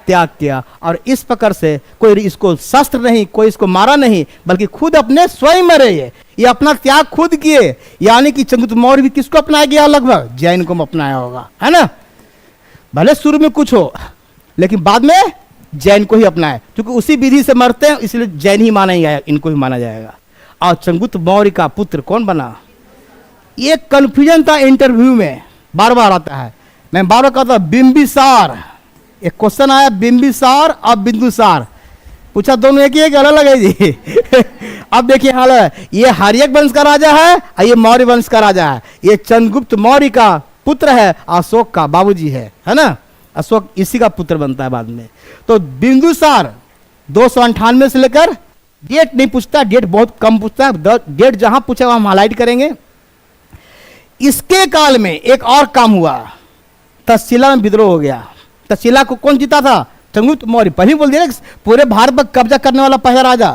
Speaker 1: त्याग किया। और इस प्रकार से कोई इसको शस्त्र नहीं, कोई इसको मारा नहीं, बल्कि खुद अपने स्वयं मरे। ये अपना त्याग खुद किए। यानी कि चंद्रगुप्त मौर्य भी किसको अपनाया गया? लगभग जैन को अपनाया होगा, है ना। भले शुरू में कुछ हो, लेकिन बाद में जैन को ही अपनाए, क्योंकि उसी विधि से मरते हैं, इसलिए जैन ही माना ही आया, इनको ही माना जाएगा। और चंद्रगुप्त मौर्य का पुत्र कौन बना? ये कंफ्यूजन था इंटरव्यू में, बार बार आता है। मैं बार बार कहता बिंबिसार, एक क्वेश्चन आया बिंबिसार और बिंदुसार, पूछा दोनों एक ही एक अलग है जी। अब देखिए हाल है, ये हर्यक वंश का राजा है और ये मौर्य वंश का राजा है। ये चंद्रगुप्त मौर्य का पुत्र है, अशोक का बाबूजी है ना, अशोक इसी का पुत्र बनता है बाद में। तो बिंदुसार 298 से लेकर, डेट नहीं पूछता, डेट बहुत कम पूछता है, डेट जहां पूछेगा हम हाईलाइट करेंगे। इसके काल में एक और काम हुआ, तक्षशिला में विद्रोह हो गया। तक्षशिला को कौन जीता था? चंद्रगुप्त मौर्य। पहले बोल दिया पूरे भारत पर कब्जा करने वाला पहला राजा,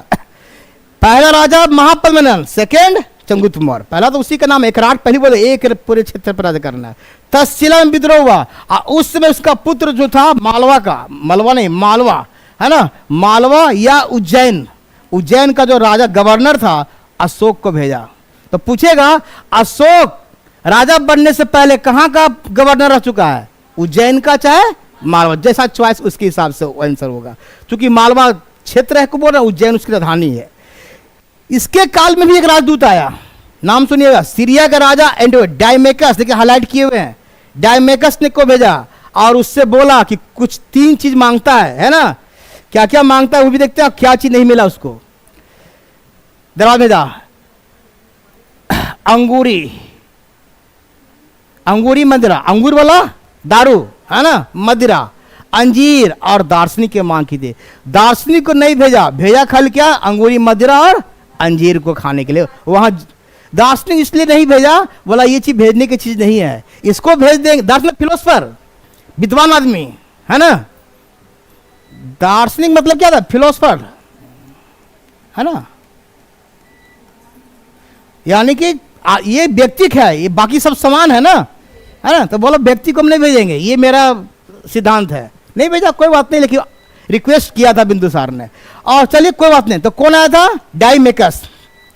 Speaker 1: पहला राजा महापद्मनंद, सेकेंड चंद्रगुप्त मौर्य। पहला तो उसी का नाम, एक राट पहले बोले, एक पूरे क्षेत्र पर राजा करना है। तक्षशिला में विद्रोह हुआ और उस समय उसका पुत्र जो था मालवा का, मलवा नहीं मालवा है ना, मालवा या उज्जैन, उज्जैन का जो राजा गवर्नर था अशोक को भेजा। तो पूछेगा अशोक राजा बनने से पहले कहां का गवर्नर रह चुका है? उज्जैन का चाहे मालवा, जैसा चॉइस उसके हिसाब से आंसर होगा। क्योंकि मालवा क्षेत्र है, को बोल रहा, उज्जैन उसकी राजधानी है। इसके काल में भी एक राजदूत आया, नाम सुनिएगा, सीरिया का राजा डायमेकस, देखिए हाईलाइट किए हुए हैं। डायमेकस ने को भेजा और उससे बोला कि कुछ 3 चीज मांगता है ना, क्या क्या मांगता है वो भी देखते हैं, क्या चीज नहीं मिला उसको। दरबार भेजा अंगूरी, अंगूरी मदिरा, अंगूर वाला दारू है ना, मदिरा, अंजीर और दार्शनिक के मांग की थी। दार्शनिक को नहीं भेजा, भेजा खाली क्या, अंगूरी मदिरा और अंजीर को खाने के लिए। वहां दार्शनिक इसलिए नहीं भेजा, बोला ये चीज भेजने की चीज नहीं है, इसको भेज देंगे। दार्शनिक फिलोसफर, विद्वान आदमी है ना, दार्शनिक मतलब क्या था, फिलोसफर है ना, यानी कि ये व्यक्तिक है, ये बाकी सब समान है ना, है ना। तो बोलो व्यक्ति को हम नहीं भेजेंगे, ये मेरा सिद्धांत है, नहीं भेजा, कोई बात नहीं। लेकिन रिक्वेस्ट किया था बिंदुसार ने, और चलिए कोई बात नहीं। तो कौन आया था? डायमेकस।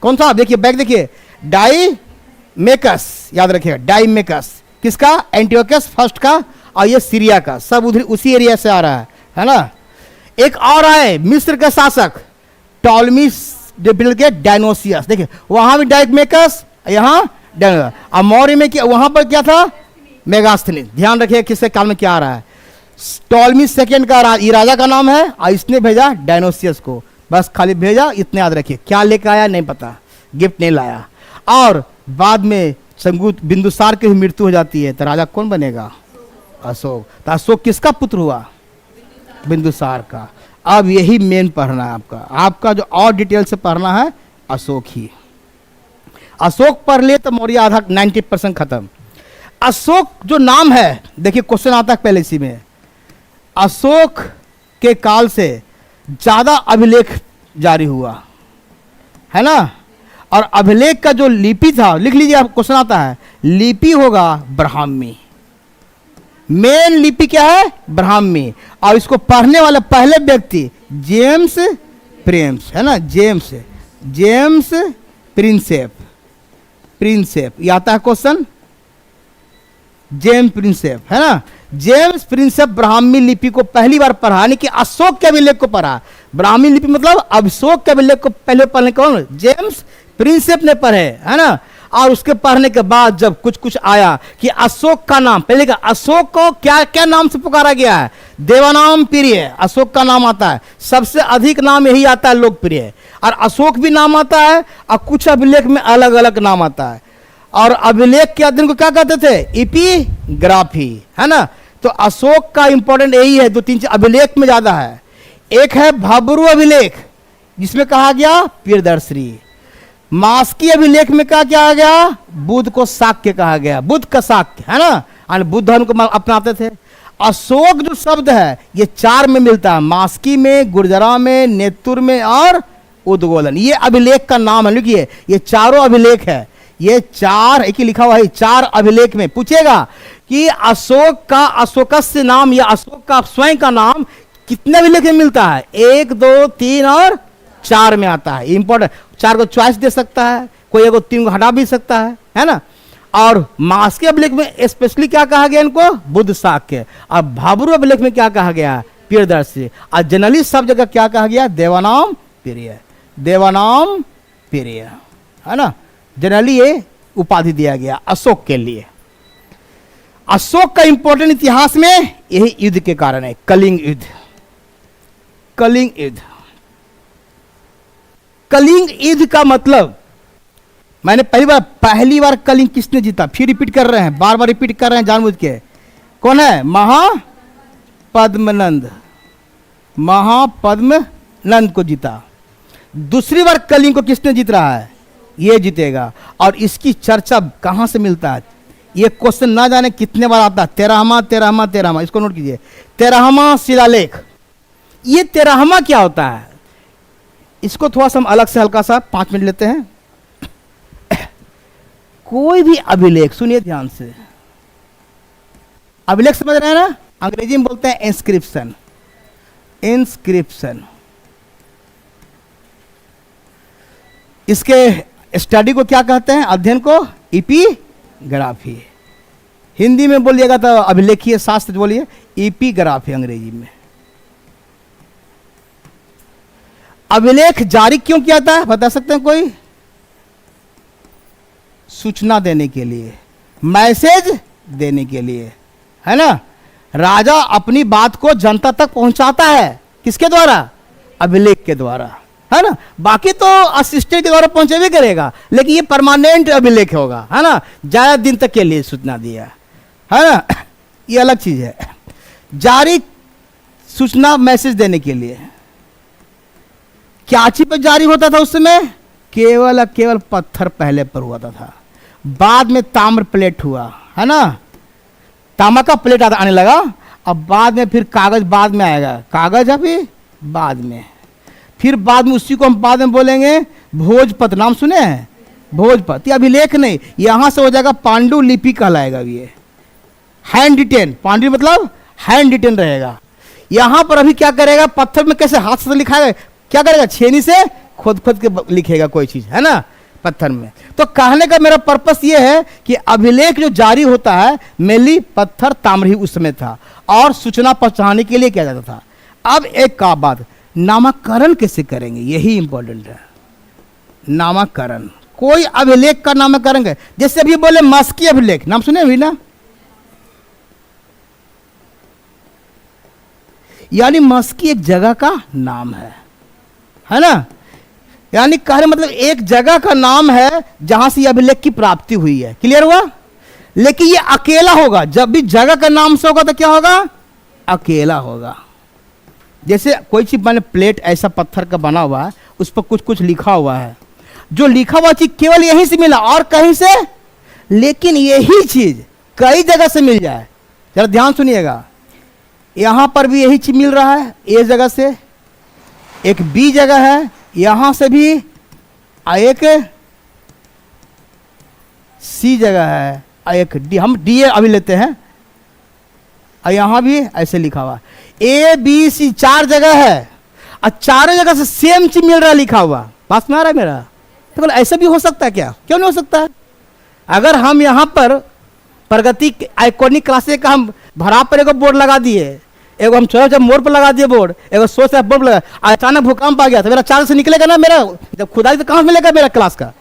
Speaker 1: कौन था? देखिए बैग देखिए, डायमेकस, याद रखिएगा डायमेकस किसका? एंटियोकस फर्स्ट का, और ये सीरिया का, सब उधर उसी एरिया से आ रहा है ना। एक और आए मिस्र के शासक टॉलमी के डायनोसियस, देखिए वहां भी डायमेकस, यहां और मौर्य में क्या, वहां पर क्या था? मेगास्थनीस। ध्यान रखिए किसके काल में क्या आ रहा है। टॉलमी सेकेंड का ये राजा का नाम है, और इसने भेजा डायनोसियस को, बस खाली भेजा, इतने याद रखिए। क्या लेकर आया नहीं पता, गिफ्ट नहीं लाया। और बाद में चंद्रगुप्त बिंदुसार की मृत्यु हो जाती है, तो राजा कौन बनेगा? अशोक। तो अशोक किसका पुत्र हुआ? बिंदुसार का। अब यही मेन पढ़ना है आपका, आपका जो और डिटेल से पढ़ना है अशोक ही। अशोक पढ़ लिए तो मौर्य आधा 90% खत्म। अशोक जो नाम है, देखिए क्वेश्चन आता है पहले इसी में, अशोक के काल से ज्यादा अभिलेख जारी हुआ है ना, और अभिलेख का जो लिपि था, लिख लीजिए आप, क्वेश्चन आता है, लिपि होगा ब्राह्मी। मेन लिपि क्या है? ब्राह्मी। और इसको पढ़ने वाले पहले व्यक्ति जेम्स प्रिंस है ना, जेम्स प्रिंसेप, ये आता है क्वेश्चन, जेम्स प्रिंसेप है ना। जेम्स प्रिंसेप ब्राह्मी लिपि को पहली बार पढ़ा, यानी कि अशोक के अभिलेख को पढ़ा। ब्राह्मी लिपि मतलब अशोक के अभिलेख को पहले पढ़ने कौन? जेम्स प्रिंसेप ने पढ़े है ना। और उसके पढ़ने के बाद जब कुछ कुछ आया कि अशोक का नाम, पहले का अशोक को क्या क्या नाम से पुकारा गया है? देवानाम प्रिय, अशोक का नाम आता है, सबसे अधिक नाम यही आता है लोकप्रिय। और अशोक भी नाम आता है, और कुछ अभिलेख में अलग अलग नाम आता है। और अभिलेख के अध्ययन को क्या कहते थे? एपिग्राफी है ना। तो अशोक का इंपॉर्टेंट यही है, 2-3 अभिलेख में ज्यादा है। एक है भब्रू अभिलेख, जिसमें कहा गया प्रियदर्शी। मास्की अभिलेख में क्या कहा गया? बुद्ध को शाक्य कहा गया, बुद्ध का शाक्य है ना, बुद्ध धर्म को अपनाते थे। अशोक जो शब्द है ये 4 में मिलता है, मास्की में, गुर्जरा में, नेतुर में और उद्गोलन। ये अभिलेख का नाम है, लिखिए ये चारों अभिलेख है, ये 4 एक ही लिखा हुआ है, 4 अभिलेख में पूछेगा कि अशोक का अशोकस्य नाम या अशोक का स्वयं का नाम कितने अभिलेख में मिलता है? 1, 2, 3 और 4 में आता है। इंपॉर्टेंट, 4 को चॉइस दे सकता है, कोई एगो 3 को हटा भी सकता है ना। और मास्की अभिलेख में स्पेशली क्या कहा गया इनको? बुद्ध शाक्य। और भब्रू अभिलेख में क्या कहा गया? प्रियदर्शी। और जनरली सब जगह क्या कहा गया? देवानाम प्रिय, देवानाम प्रिय। है ना, जनरली ये उपाधि दिया गया अशोक के लिए। अशोक का इंपॉर्टेंट इतिहास में यही युद्ध के कारण है, कलिंग युद्ध। कलिंग युद्ध, कलिंग युद्ध का मतलब, मैंने पहली बार कलिंग किसने जीता, फिर रिपीट कर रहे हैं, बार बार रिपीट कर रहे हैं जानबूझ के। कौन है? महापद्मनंद। महापद्मनंद को जीता। दूसरी बार कलिंग को किसने जीत रहा है? ये जीतेगा। और इसकी चर्चा कहां से मिलता है? ये क्वेश्चन ना जाने कितने बार आता है, 13वां, इसको नोट कीजिए, 13वां शिलालेख। ये 13वां क्या होता है? इसको थोड़ा सा हम अलग से हल्का सा 5 मिनट लेते हैं। कोई भी अभिलेख, सुनिए ध्यान से, अभिलेख समझ रहे हैं ना, अंग्रेजी में बोलते हैं इंस्क्रिप्शन। इंस्क्रिप्शन, इसके स्टडी को क्या कहते हैं? अध्ययन को इपिग्राफी। हिंदी में बोलिएगा तो अभिलेखीय शास्त्र बोलिए, इपिग्राफी अंग्रेजी में। अभिलेख जारी क्यों किया था, बता सकते हैं कोई? सूचना देने के लिए, मैसेज देने के लिए, है ना। राजा अपनी बात को जनता तक पहुंचाता है, किसके द्वारा? अभिलेख के द्वारा, है ना। बाकी तो असिस्टेंट के द्वारा पहुंचे भी करेगा, लेकिन ये परमानेंट अभिलेख होगा, है ना, ज्यादा दिन तक के लिए सूचना दिया, है ना, ये अलग चीज है। जारी सूचना, मैसेज देने के लिए क्या चीज पर जारी होता था उस समय? केवल पत्थर पहले पर हुआ था, बाद में ताम्र प्लेट हुआ, है ना, तांबा का प्लेट आने लगा, अब बाद में फिर कागज बाद में आएगा, कागज अभी बाद में, फिर बाद में उसी को हम बाद में बोलेंगे भोजपत्र। नाम सुने हैं? भोजपत्र। अभिलेख नहीं, यहां से हो जाएगा पांडुलिपि कहलाएगा ये, हैंड रिटेन। पांडु मतलब हैंड रिटेन रहेगा। यहां पर अभी क्या करेगा? पत्थर में कैसे हाथ से लिखाएगा, क्या करेगा? छेनी से खुद के लिखेगा कोई चीज, है ना, पत्थर में। तो कहने का मेरा पर्पस ये है कि अभिलेख जो जारी होता है मेनली पत्थर ताम्र ही उस समय था, और सूचना पहुंचाने के लिए किया जाता था। अब एक का बात, नामकरण कैसे करेंगे, यही इंपॉर्टेंट है। नामकरण, कोई अभिलेख का नामकरण है, जैसे अभी बोले मस्की अभिलेख, नाम सुने अभी ना, यानी मस्की एक जगह का नाम है ना, यानी कहने मतलब एक जगह का नाम है जहां से अभिलेख की प्राप्ति हुई है। क्लियर हुआ? लेकिन ये अकेला होगा, जब भी जगह का नाम से होगा तो क्या होगा? अकेला होगा। जैसे कोई चीज मैंने प्लेट ऐसा पत्थर का बना हुआ है, उस पर कुछ कुछ लिखा हुआ है, जो लिखा हुआ चीज केवल यहीं से मिला और कहीं से, लेकिन यही चीज कई जगह से मिल जाए, जरा ध्यान सुनिएगा, यहां पर भी यही चीज मिल रहा है, ए जगह से, एक बी जगह है, यहां से भी एक सी जगह है, एक डी, हम डी अभी लेते हैं, और यहां भी ऐसे लिखा हुआ ए बी सी, 4 जगह है, और चारों जगह से सेम चीज मिल रहा है लिखा हुआ। पास में आ रहा है मेरा? तो बोले ऐसा भी हो सकता है क्या? क्यों नहीं हो सकता है? अगर हम यहां पर प्रगति आइकॉनिक क्लासेस का हम भरा पर एक बोर्ड लगा दिए, एगो हम छोटा जब मोड़ पर लगा दिए बोर्ड, एगो सोच बोर्ड लगा, अचानक भूकंप आ गया तो मेरा 4 से निकलेगा ना, मेरा जब खुदाई तो कहां मिलेगा मेरा क्लास का?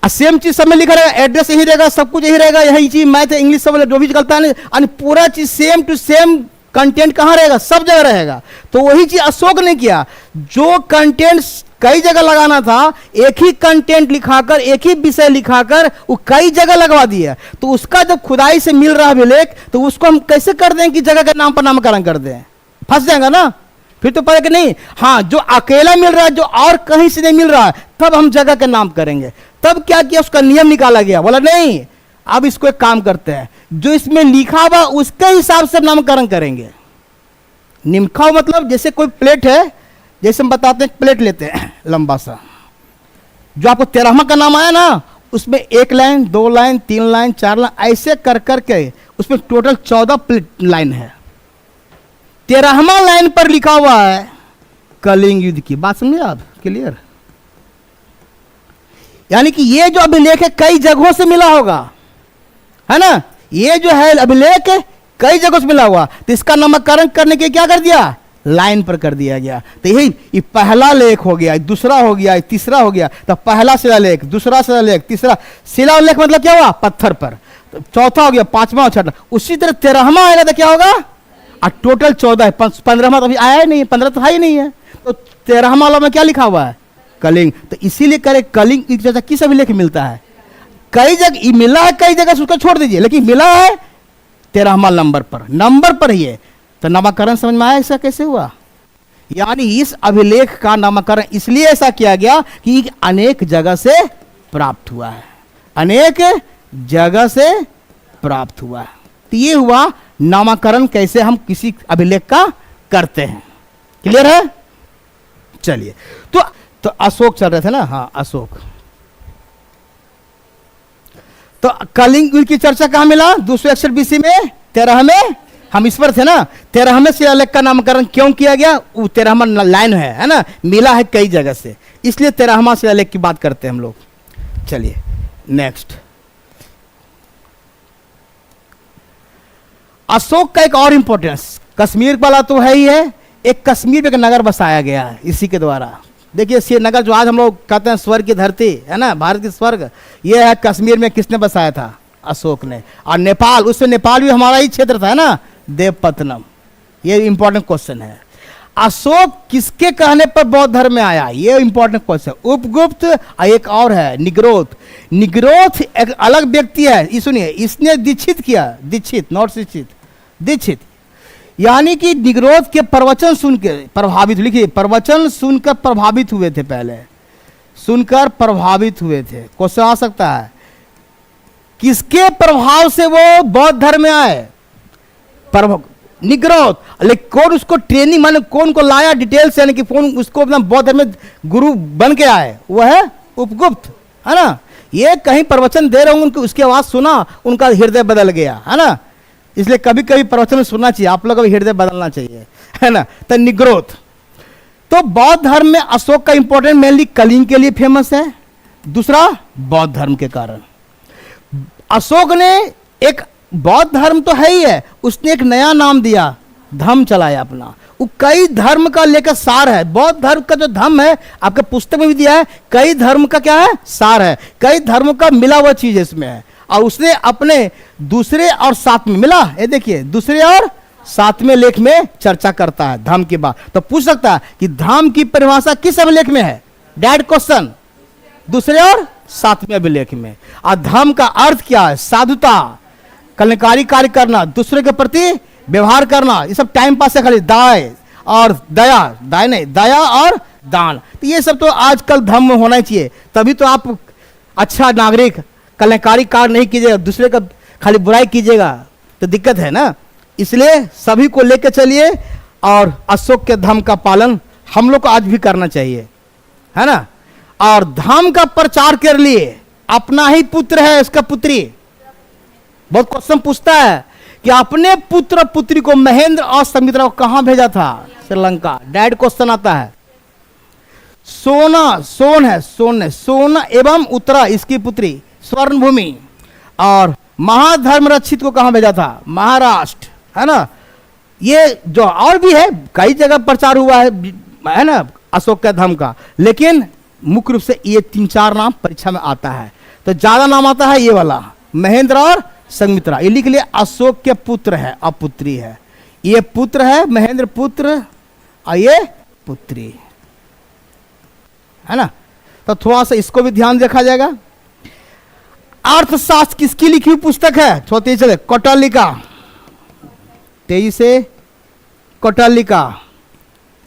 Speaker 1: सेम चीज सब में लिखा रहेगा, एड्रेस यही रहेगा, सब कुछ यही रहेगा, यही चीज मैथ इंग्लिश सब जो भी चलता है, पूरा चीज सेम टू सेम कंटेंट कहां रहेगा? सब जगह रहेगा। तो वही चीज अशोक ने किया, जो कंटेंट कई जगह लगाना था, एक ही कंटेंट लिखाकर, एक ही विषय लिखाकर वो कई जगह लगवा दिया। तो उसका जब खुदाई से मिल रहा अभिलेख, तो उसको हम कैसे कर दें कि जगह के नाम पर नामकरण कर दें? फंस जाएगा ना, फिर तो पता कि नहीं। हाँ, जो अकेला मिल रहा है, जो और कहीं से नहीं मिल रहा है, तब हम जगह का नाम करेंगे। तब क्या किया? उसका नियम निकाला गया, बोला नहीं अब इसको एक काम करते हैं, जो इसमें लिखा हुआ उसके हिसाब से नामकरण करेंगे। निमखा मतलब जैसे कोई प्लेट है, जैसे हम बताते हैं प्लेट लेते हैं लंबा सा, जो आपको 13वां का नाम आया ना, उसमें 1 लाइन 2 लाइन 3 लाइन 4 लाइन ऐसे कर करके उसमें टोटल 14 प्लेट लाइन है। 13वां लाइन पर लिखा हुआ है कलिंग युद्ध की। बात समझे आप? क्लियर? यानी कि ये जो अभिलेख है कई जगहों से मिला होगा, है ना, ये जो है अभिलेख कई जगहों से मिला हुआ, तो इसका नामकरण करने के क्या कर दिया? लाइन पर कर दिया गया। तो यही ये पहला लेख हो गया, दूसरा हो गया, तीसरा हो गया। तो पहला शिलालेख, दूसरा शिलालेख, तीसरा शिलालेख मतलब क्या हुआ? पत्थर पर। तो चौथा हो गया, पांचवा और छठा। उसी तरह 13वां आएगा तो क्या होगा? और टोटल 14 है। 15वां तो अभी आया ही नहीं, 15 तो है ही नहीं है। तो 13वां वाला में क्या लिखा हुआ है? कलिंग। तो इसीलिए करे कलिंग की चर्चा किस अभिलेख मिलता है? कई जगह मिला है, कई जगह उसको छोड़ दीजिए, लेकिन मिला है 13वां नंबर पर ही है। तो नामकरण समझ में आया ऐसा कैसे हुआ? यानी इस अभिलेख का नामकरण इसलिए ऐसा किया गया कि अनेक जगह से प्राप्त हुआ है, अनेक जगह से प्राप्त हुआ है। तो ये हुआ नामकरण कैसे हम किसी अभिलेख का करते हैं। क्लियर है? चलिए, तो अशोक चल रहे थे ना। हाँ, अशोक। तो कलिंग की चर्चा कहां मिला? 261 बीसी में, 13 में। हम इस पर थे ना। 13वें शिलालेख का नामकरण क्यों किया गया? वो 13वां लाइन है ना, मिला है कई जगह से, इसलिए 13वां शिलालेख की बात करते हैं हम लोग। चलिए नेक्स्ट, अशोक का एक और इंपॉर्टेंस, कश्मीर वाला तो है ही है, एक कश्मीर में एक नगर बसाया गया है इसी के द्वारा। देखिए ये नगर जो आज हम लोग कहते हैं स्वर्ग की धरती है ना, भारत की स्वर्ग, ये है कश्मीर में किसने बसाया था? अशोक ने। और नेपाल, उससे नेपाल भी हमारा ही क्षेत्र था, है ना, देवपतनम। ये इंपॉर्टेंट क्वेश्चन है। अशोक किसके कहने पर बौद्ध धर्म में आया? ये इंपॉर्टेंट क्वेश्चन। उपगुप्त, एक और है निग्रोध। निग्रोध एक अलग व्यक्ति है, ये सुनिए, इसने दीक्षित किया, दीक्षित नॉट शिक्षित, दीक्षित। यानी कि निग्रोध के प्रवचन सुन के प्रभावित, लिखिए प्रवचन सुनकर प्रभावित हुए थे, पहले सुनकर प्रभावित हुए थे। क्वेश्चन आ सकता है किसके प्रभाव से वो बौद्ध धर्म में आए? निग्रोध। लेकिन कौन उसको ट्रेनिंग, माने कौन को लाया डिटेल्स, यानी कि कौन उसको अपना बौद्ध धर्म में गुरु बन के आए? वो है उपगुप्त, है ना। ये कहीं प्रवचन दे रहे होंगे, उनको उसकी आवाज सुना, उनका हृदय बदल गया, है ना। इसलिए कभी कभी प्रवचन में सुनना चाहिए, आप लोग का हृदय बदलना चाहिए, है ना। तो निग्रोध। तो बौद्ध धर्म में अशोक का इंपॉर्टेंट मेनली कलिंग के लिए फेमस है, दूसरा बौद्ध धर्म के कारण। अशोक ने एक, बौद्ध धर्म तो है ही है, उसने एक नया नाम दिया, धम्म चलाया अपना। वो कई धर्म का लेकर सार है। बौद्ध धर्म का जो धम्म है, आपके पुस्तक में भी दिया है, कई धर्म का क्या है? सार है। कई धर्मों का मिला हुआ चीज इसमें है। और उसने अपने दूसरे और सातवें, मिला, ये देखिए दूसरे और सातवें लेख में चर्चा करता है धम्म की बात। तो पूछ सकता है कि धम्म की परिभाषा किस अभिलेख में है? डायरेक्ट क्वेश्चन, दूसरे और सातवें अभिलेख में। और धम्म का अर्थ क्या है? साधुता, कल्याणकारी कार्य करना, दूसरे के प्रति व्यवहार करना, ये सब टाइम पास है खाली। दाय और दया, दाय नहीं, दया और दान, तो ये सब तो आजकल धर्म में होना चाहिए। तभी तो आप अच्छा नागरिक, कल्याणकारी कार्य नहीं कीजिएगा, दूसरे का खाली बुराई कीजिएगा तो दिक्कत है ना। इसलिए सभी को लेकर चलिए, और अशोक के धर्म का पालन हम लोग को आज भी करना चाहिए, है ना। और धर्म का प्रचार के लिए अपना ही पुत्र है, उसका पुत्री। बहुत क्वेश्चन पूछता है कि अपने पुत्र पुत्री को, महेंद्र और संमित्रा को कहां भेजा था? श्रीलंका। डायरेक्ट क्वेश्चन आता है। सोना एवं उत्तरा इसकी पुत्री स्वर्ण भूमि। और महाधर्म रक्षित को कहां भेजा था? महाराष्ट्र, है ना। ये जो और भी है, कई जगह प्रचार हुआ है ना अशोक के धर्म का, लेकिन मुख्य रूप से ये 3-4 नाम परीक्षा में आता है। तो ज्यादा नाम आता है ये वाला, महेंद्र और संमित्रा। ये लिख लिए अशोक के पुत्र है, अपुत्री है। ये पुत्र है, महेंद्र पुत्र, और ये पुत्री, है ना। तो थोड़ा सा इसको भी ध्यान देखा जाएगा। अर्थशास्त्र किसकी लिखी हुई पुस्तक है? छोटी चले, कौटिल्य, तेजी से, कौटिल्य।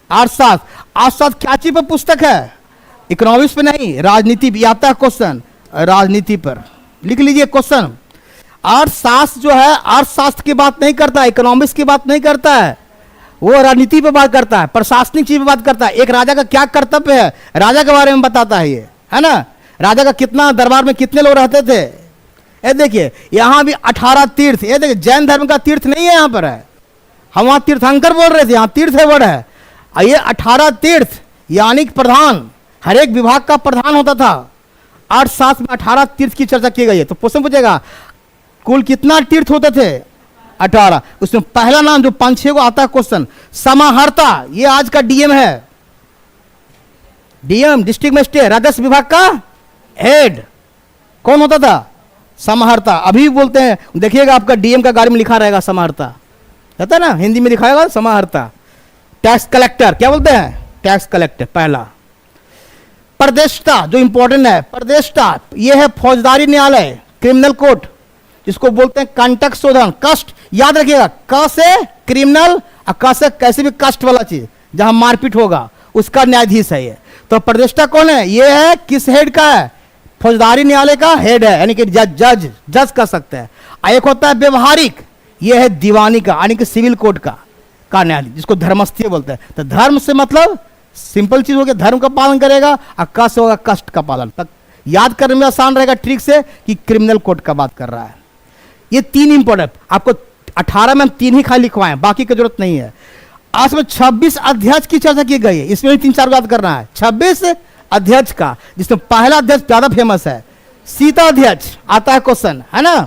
Speaker 1: अर्थशास्त्र क्या चीज पर पुस्तक है? इकोनॉमिक्स पे नहीं, राजनीति पे आता है क्वेश्चन, राजनीति पर लिख लीजिए क्वेश्चन। अर्थशास्त्र जो है, अर्थशास्त्र की बात नहीं करता है, इकोनॉमिक्स की बात नहीं करता है, वो राजनीति पे बात करता है, प्रशासनिक चीज पे बात करता है। एक राजा का क्या कर्तव्य है, राजा के बारे में बताता है ये, है ना। राजा का कितना, दरबार में कितने लोग रहते थे। ये देखिए यहां भी 18 तीर्थ, ये देखिए जैन धर्म का तीर्थ नहीं है यहां पर है, हम वहां तीर्थंकर बोल रहे थे, यहां तीर्थ है वर्ड है। ये 18 तीर्थ, यानी प्रधान, हर एक विभाग का प्रधान होता था। 8 में 18 तीर्थ की चर्चा की गई है। तो क्वेश्चन पूछेगा कुल कितना तीर्थ होते थे? 18। उसमें पहला नाम जो 5-6 को आता है क्वेश्चन, समाहर्ता, ये आज का डीएम है। डीएम डिस्ट्रिक्ट मजिस्ट्रेट, राजस्व विभाग का हेड कौन होता था? समाहर्ता। अभी भी बोलते हैं, देखिएगा आपका डीएम का गाड़ी में लिखा रहेगा समाहर्ता, रहता है ना, हिंदी में लिखाएगा समाहर्ता। टैक्स कलेक्टर क्या बोलते हैं? टैक्स कलेक्टर पहला। प्रदेष्टा जो इंपॉर्टेंट है, प्रदेष्टा ये है फौजदारी न्यायालय, क्रिमिनल कोर्ट, जिसको बोलते हैं कंटक शोधन, कष्ट, याद रखिएगा, क से क्रिमिनल और क से कैसे भी कष्ट वाला चीज जहां मारपीट होगा उसका न्यायाधीश है ये। तो प्रदेष्टा कौन है? ये है किस हेड का है? फौजदारी न्यायालय का हेड है, यानी कि जज कर सकते हैं। एक होता है व्यवहारिक, ये है दीवानी का यानी कि सिविल कोर्ट का न्यायाधीश, जिसको धर्मस्थीय बोलते हैं। तो धर्म से मतलब सिंपल चीज हो गया, धर्म का पालन करेगा, और क से होगा कष्ट का पालन। तक याद करने में आसान रहेगा ट्रिक से कि क्रिमिनल कोर्ट का बात कर रहा है। ये 3 इंपॉर्टेंट, आपको 18 में हम 3 ही खाली लिखवाए, बाकी की जरूरत नहीं है। आज में 26 अध्यक्ष की चर्चा की गई है, इसमें भी 3-4 बात करना है। 26 अध्यक्ष का, जिसमें पहला अध्यक्ष ज्यादा फेमस है, सीता अध्यक्ष आता है क्वेश्चन, है ना।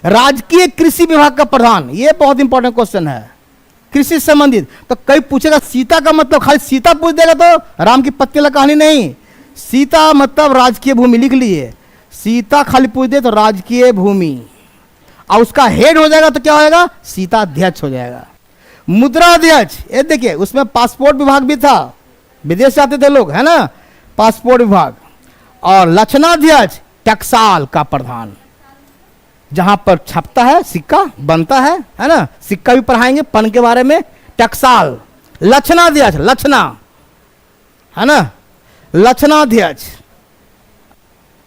Speaker 1: राजकीय कृषि विभाग का प्रधान, ये बहुत इंपॉर्टेंट क्वेश्चन है, कृषि संबंधित। तो कई पूछेगा सीता का मतलब, खाली सीता पूछ देगा तो राम की पत्नी वाला कहानी नहीं, सीता मतलब राजकीय भूमि, लिख लीजिए। सीता खाली पूछ दे तो राजकीय भूमि, और उसका हेड हो जाएगा तो क्या हो जाएगा? सीता अध्यक्ष हो जाएगा। मुद्रा अध्यक्ष, ये देखिए उसमें पासपोर्ट विभाग भी था, विदेश से आते थे लोग, है ना, पासपोर्ट विभाग। और लक्षणाध्यक्ष टकसाल का प्रधान, जहां पर छपता है सिक्का बनता है ना, सिक्का भी पढ़ाएंगे पन के बारे में। टकसाल, लक्षणाध्यक्ष, लक्षणा, है ना, लक्षणाध्यक्ष।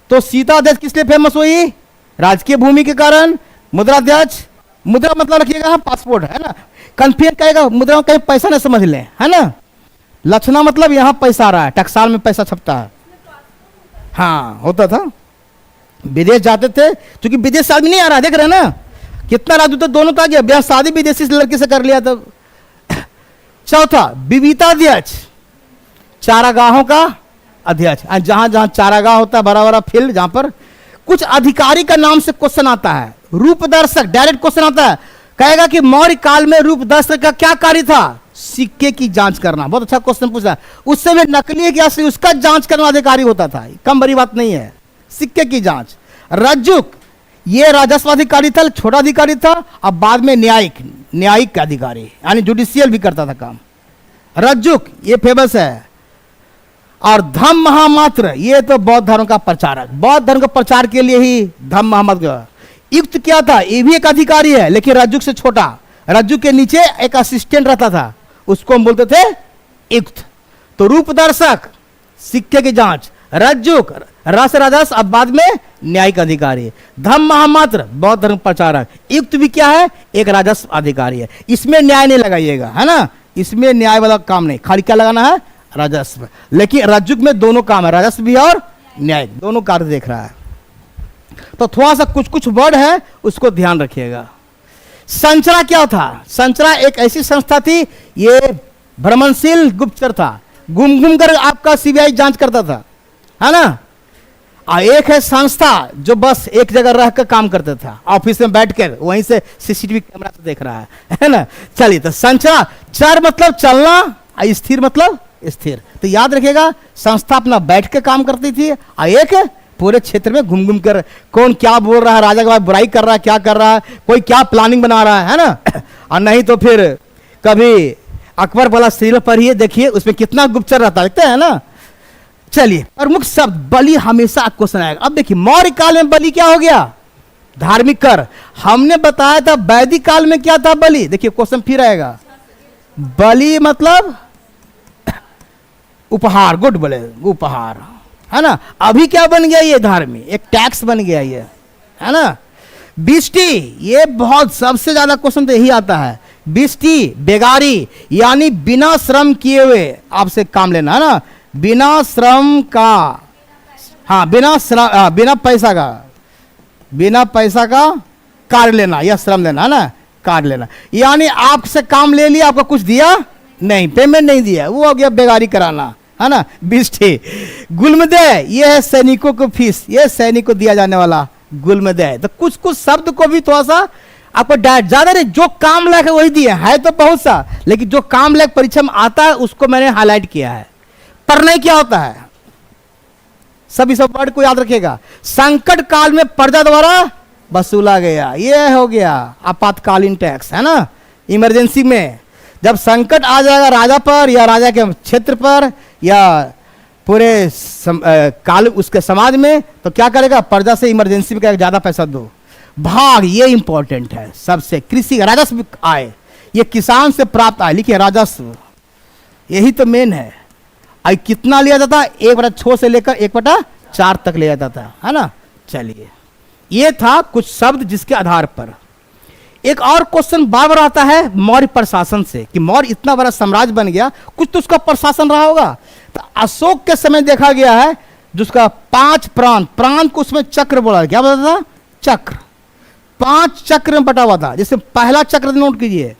Speaker 1: तो सीता अध्यक्ष किस लिए फेमस हुई? राजकीय भूमि के कारण। मुद्राध्यक्ष, मुद्रा मतलब रखिएगा पासपोर्ट, है ना, कंफ्यूज कहेगा मुद्रा में कहीं पैसा नहीं समझ लें, है ना। लक्षणा मतलब यहां पैसा आ रहा है, टकसाल में पैसा छपता है। हाँ होता था, विदेश जाते थे, क्योंकि विदेश से आदमी नहीं आ रहा, देख रहे हैं ना कितना राजदूत, दोनों तो आ गया, ब्याह शादी विदेशी लड़की से कर लिया। तब चौथा विविताध्यक्ष, चारागाहों का अध्यक्ष, जहां जहां चारागाह होता है, बड़ा बड़ा फील्ड, जहां पर कुछ अधिकारी का नाम से क्वेश्चन आता है। रूपदर्शक, डायरेक्ट क्वेश्चन आता है, कहेगा कि मौर्य काल में रूपदर्शक का क्या कार्य था? सिक्के की जांच करना। बहुत अच्छा क्वेश्चन पूछा, उस समय नकली है कि असली, उसका जांच करना अधिकारी होता था, कम बड़ी बात नहीं है, सिक्के की जांच। रज्जुक, ये राजस्व अधिकारी था, छोटा अधिकारी था, अब बाद में न्यायिक अधिकारी यानी जुडिशियल भी करता था काम। रज्जुक ये फेमस है। और धम्म महामात्र, ये तो बौद्ध धर्म का प्रचारक, बौद्ध धर्म का प्रचार के लिए ही धम्म महामात्र। युक्त क्या था? ये भी एक अधिकारी है, लेकिन रज्जुक से छोटा, रज्जुक के नीचे एक असिस्टेंट रहता था, उसको हम बोलते थे युक्त। तो रूपदर्शक सिक्के की जांच, रज्जुक रस राजस्व, अब बाद में न्यायिक अधिकारी। धम्म महामात्र बौद्ध धर्म प्रचारक। युक्त भी क्या है? एक राजस्व अधिकारी है। इसमें न्याय नहीं लगाइएगा, है ना, इसमें न्याय वाला काम नहीं, खाली क्या लगाना है? राजस्व। लेकिन रज्जुक में दोनों काम है, राजस्व भी और न्यायिक, दोनों कार्य देख रहा है। तो थोड़ा सा कुछ कुछ वर्ड है उसको ध्यान रखिएगा। संचरा क्या था? संचरा एक ऐसी संस्था थी, ये भ्रमणशील गुप्तचर था, घूम घूम कर आपका सीबीआई जांच करता था, है ना। और एक है संस्था जो बस एक जगह रहकर काम करता था, ऑफिस में बैठकर वहीं से सीसीटीवी कैमरा से देख रहा है ना। चलिए, तो संचरा, चर मतलब चलना, स्थिर मतलब स्थिर। तो याद रखिएगा, संस्था अपना बैठ के काम करती थी, और एक पूरे क्षेत्र में घूम घूम कर कौन क्या बोल रहा है, राजा के बाद बुराई कर रहा है, क्या कर रहा है, कोई क्या प्लानिंग बना रहा है ना। और नहीं तो फिर कभी अकबर वाला सीरियल पर ही देखिए, उसमें कितना गुप्तचर रहता है, देखते हैं ना। चलिए, प्रमुख शब्द बलि हमेशा क्वेश्चन आएगा। अब देखिए, मौर्य काल में बलि क्या हो गया? धार्मिक कर। हमने बताया था वैदिक काल में क्या था बलि, देखिए क्वेश्चन फिर आएगा। बलि मतलब उपहार, गुड बोले, उपहार, है ना। अभी क्या बन गया? ये धार्मिक, एक टैक्स बन गया ये, है ना। बिष्टी, ये बहुत सबसे ज्यादा क्वेश्चन तो यही आता है। बिष्टी बेगारी, यानी बिना श्रम किए हुए आपसे काम लेना, है ना, बिना श्रम का, हाँ बिना श्रम, बिना पैसा का कार्य लेना या श्रम लेना, है ना, कार्य लेना। यानी आपसे काम ले लिया, आपको कुछ दिया नहीं, पेमेंट नहीं दिया, वो हो गया बेगारी कराना, है ना। बिष्टी। गुल्मदेय, ये है सैनिकों को फीस, ये सैनिक को दिया जाने वाला गुल्मदेय। तो कुछ कुछ शब्द को भी थोड़ा सा आपको ज्यादा नहीं, जो काम लायक है वही दिया है तो बहुत सा, लेकिन जो काम लायक परीक्षा में आता है उसको मैंने हाईलाइट किया है। पढ़ने क्या होता है, सभी सब वर्ड को याद रखिएगा। संकट काल में प्रजा द्वारा वसूला गया, ये हो गया आपातकालीन टैक्स, है ना। इमरजेंसी में जब संकट आ जाएगा राजा पर या राजा के क्षेत्र पर या पूरे काल उसके समाज में, तो क्या करेगा, प्रजा से इमरजेंसी में कहेगा ज्यादा पैसा दो। भाग, ये इंपॉर्टेंट है सबसे। कृषि राजस्व आय, ये किसान से प्राप्त आय, लिखिए राजस्व, यही तो मेन है। आई कितना लिया जाता है, 1/6 से लेकर 1/4 तक लिया जाता है ना। चलिए, ये था कुछ शब्द जिसके आधार पर। एक और क्वेश्चन बार बार आता है मौर्य प्रशासन से, कि मौर्य इतना बड़ा साम्राज्य बन गया, कुछ तो उसका प्रशासन रहा होगा। तो अशोक के समय देखा गया है जिसका 5 प्रांत को उसमें चक्र बोला, क्या बोला था, चक्र। 5 चक्र में बटा हुआ था। जैसे पहला चक्र नोट कीजिए,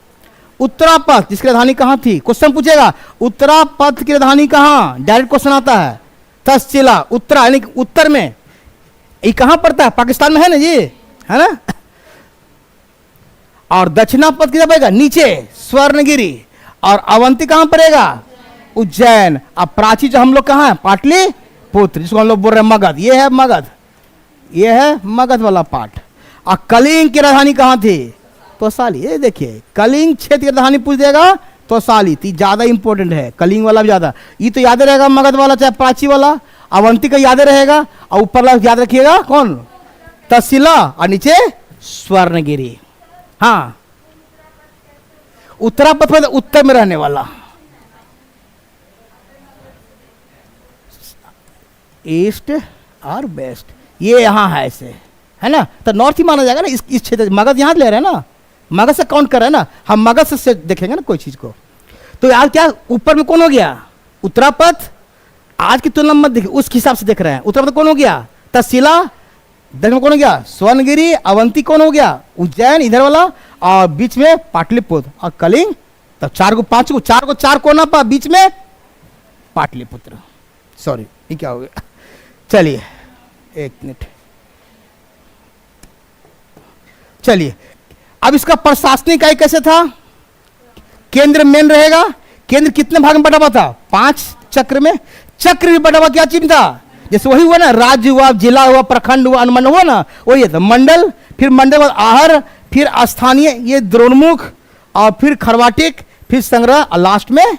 Speaker 1: उत्तरापथ, जिसकी राजधानी कहां थी। क्वेश्चन पूछेगा उत्तरापथ की राजधानी कहां, डायरेक्ट क्वेश्चन आता है। तक्षशिला, उत्तरा यानी उत्तर में, ये कहां पड़ता है, पाकिस्तान में है ना जी, है ना। और दक्षिणापथ किधर पड़ेगा, नीचे स्वर्णगिरी। और अवंती कहां पड़ेगा, उज्जैन। अब प्राची जो हम लोग कहां है, पाटलिपुत्र, जिसको हम लोग बोल रहे हैं मगध, ये है मगध, ये है मगध वाला पार्ट। और कलिंग की राजधानी कहां थी, तोसाली। ये देखिए, कलिंग क्षेत्र की राजधानी पूछ देगा तोसाली, तो ज्यादा इंपॉर्टेंट है, कलिंग वाला भी ज्यादा। ये तो याद रहेगा मगध वाला चाहे प्राची वाला, अवंती का याद रहेगा। और ऊपर वाला याद रखिएगा कौन, तक्षशिला, और नीचे स्वर्णगिरी। हाँ, उत्तरापथ में उत्तर में रहने वाला, ईस्ट और वेस्ट, ये यहां है ऐसे, है ना। तो नॉर्थ ही माना जाएगा ना इस क्षेत्र। मगध यहां ले रहे हैं ना, मगध से काउंट कर रहे हैं ना हम, मगध से देखेंगे ना कोई चीज को। तो यार क्या ऊपर में कौन हो गया, उत्तरापथ। आज की तुलना मत देखिए, उस हिसाब से देख रहे हैं। उत्तरापथ कौन हो गया, तक्षशिला। दक्षिण में कौन हो गया, स्वर्णगिरी। अवंती कौन हो गया, उज्जैन इधर वाला। और बीच में पाटलिपुत्र और कलिंग। तो 4 को 5 को 4 को 4 कोना पा, बीच में पाटलिपुत्र। सॉरी, ये क्या हो गया। चलिए 1 मिनट, चलिए। अब इसका प्रशासनिक इकाई कैसे था, केंद्र मेन रहेगा। केंद्र कितने भाग में बटा हुआ था, 5 चक्र में। चक्र भी बटा हुआ क्या चीज था, जैसे वही हुआ ना, राज्य हुआ, जिला हुआ, प्रखंड हुआ, अनुमंडल हुआ ना, वही था मंडल। फिर मंडल बाद आहर, फिर स्थानीय, ये द्रोणमुख, और फिर खरवाटिक, फिर संग्रह, और लास्ट में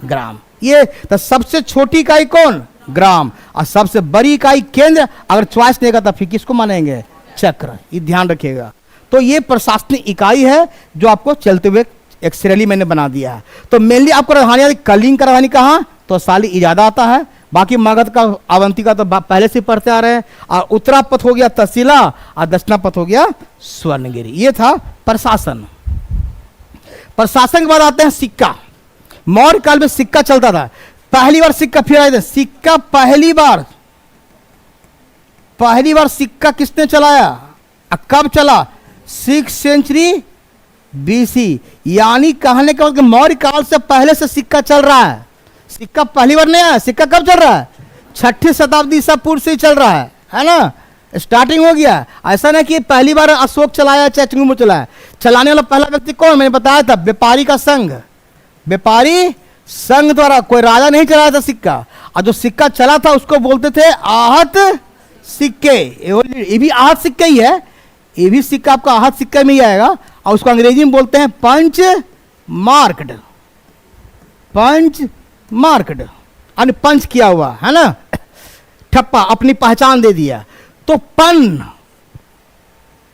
Speaker 1: ग्राम। ये तो सबसे छोटी इकाई कौन, ग्राम। और सबसे बड़ी इकाई केंद्र। अगर चॉइस देगा तो फिर किसको मानेंगे, चक्र। ये ध्यान रखिएगा। तो ये प्रशासनिक इकाई है जो आपको चलते हुए एक श्रेणी मैंने बना दिया है। तो मेनली आपको राजधानी, कलिंग का राजधानी कहाँ, तो साली इजादा आता है। बाकी मगध का, अवंती का तो पहले से पढ़ते आ रहे हैं। और उत्तरापथ हो गया तक्षशिला, और दक्षिणापथ हो गया स्वर्णगिरी। ये था प्रशासन। प्रशासन के बाद आते हैं सिक्का। मौर्य काल में सिक्का चलता था। पहली बार सिक्का फिर आए थे, सिक्का पहली बार सिक्का किसने चलाया, कब चला, 6th सेंचुरी BC। यानी कहने का मतलब मौर्य काल से पहले से सिक्का चल रहा है। सिक्का पहली बार नहीं आया, सिक्का कब चल रहा है, 6ठी शताब्दी ईसा पूर्व से ही चल रहा है ना। स्टार्टिंग हो गया। ऐसा नहीं कि पहली बार अशोक चलाया चाहे चंद्रगुप्त चलाया। चलाने वाला पहला व्यक्ति कौन, मैंने बताया था, व्यापारी का संघ। व्यापारी संघ द्वारा, कोई राजा नहीं चलाया था सिक्का। और जो सिक्का चला था उसको बोलते थे आहत सिक्के। ये भी आहत सिक्के ही है, ये भी सिक्का आपका आहत सिक्के में ही आएगा। और उसको अंग्रेजी में बोलते हैं पंच मार्क्ड। पंच मार्क्ड यानी पंच किया हुआ, है ना, ठप्पा, अपनी पहचान दे दिया। तो पन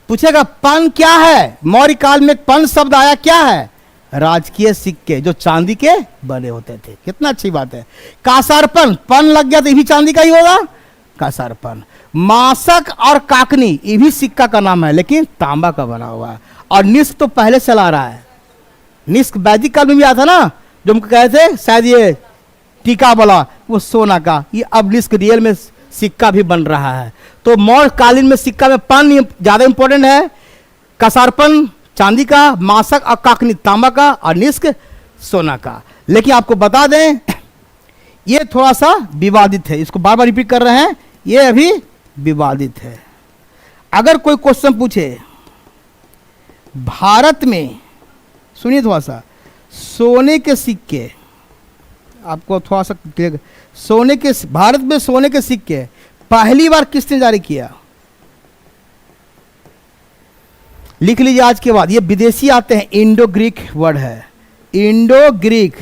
Speaker 1: पूछेगा, पन क्या है, मौर्य काल में पन शब्द आया, क्या है, राजकीय सिक्के जो चांदी के बने होते थे। कितना अच्छी बात है। कासारपन, पन लग गया तो ये भी चांदी का ही होगा, कासारपन। मासक और काकनी, ये भी सिक्का का नाम है लेकिन तांबा का बना हुआ है। और निष्क तो पहले चला रहा है। निष्क वैदिक काल में भी आया था ना, जो हम कहे थे शायद ये टीका वाला, वो सोना का। ये अब निष्क रियल में सिक्का भी बन रहा है। तो मौर्य कालीन में सिक्का में पन ज्यादा इंपॉर्टेंट है, कसारपन चांदी का, मासक और काकनी तांबा का, और निष्क सोना का। लेकिन आपको बता दें ये थोड़ा सा विवादित है, इसको बार बार रिपीट कर रहे हैं, ये अभी विवादित है। अगर कोई क्वेश्चन पूछे भारत में, सुनिए थोड़ा सा, सोने के सिक्के, आपको थोड़ा सा क्लियर, सोने के, भारत में सोने के सिक्के पहली बार किसने जारी किया? लिख लीजिए आज के बाद, ये विदेशी आते हैं, इंडो ग्रीक वर्ड है, इंडो ग्रीक,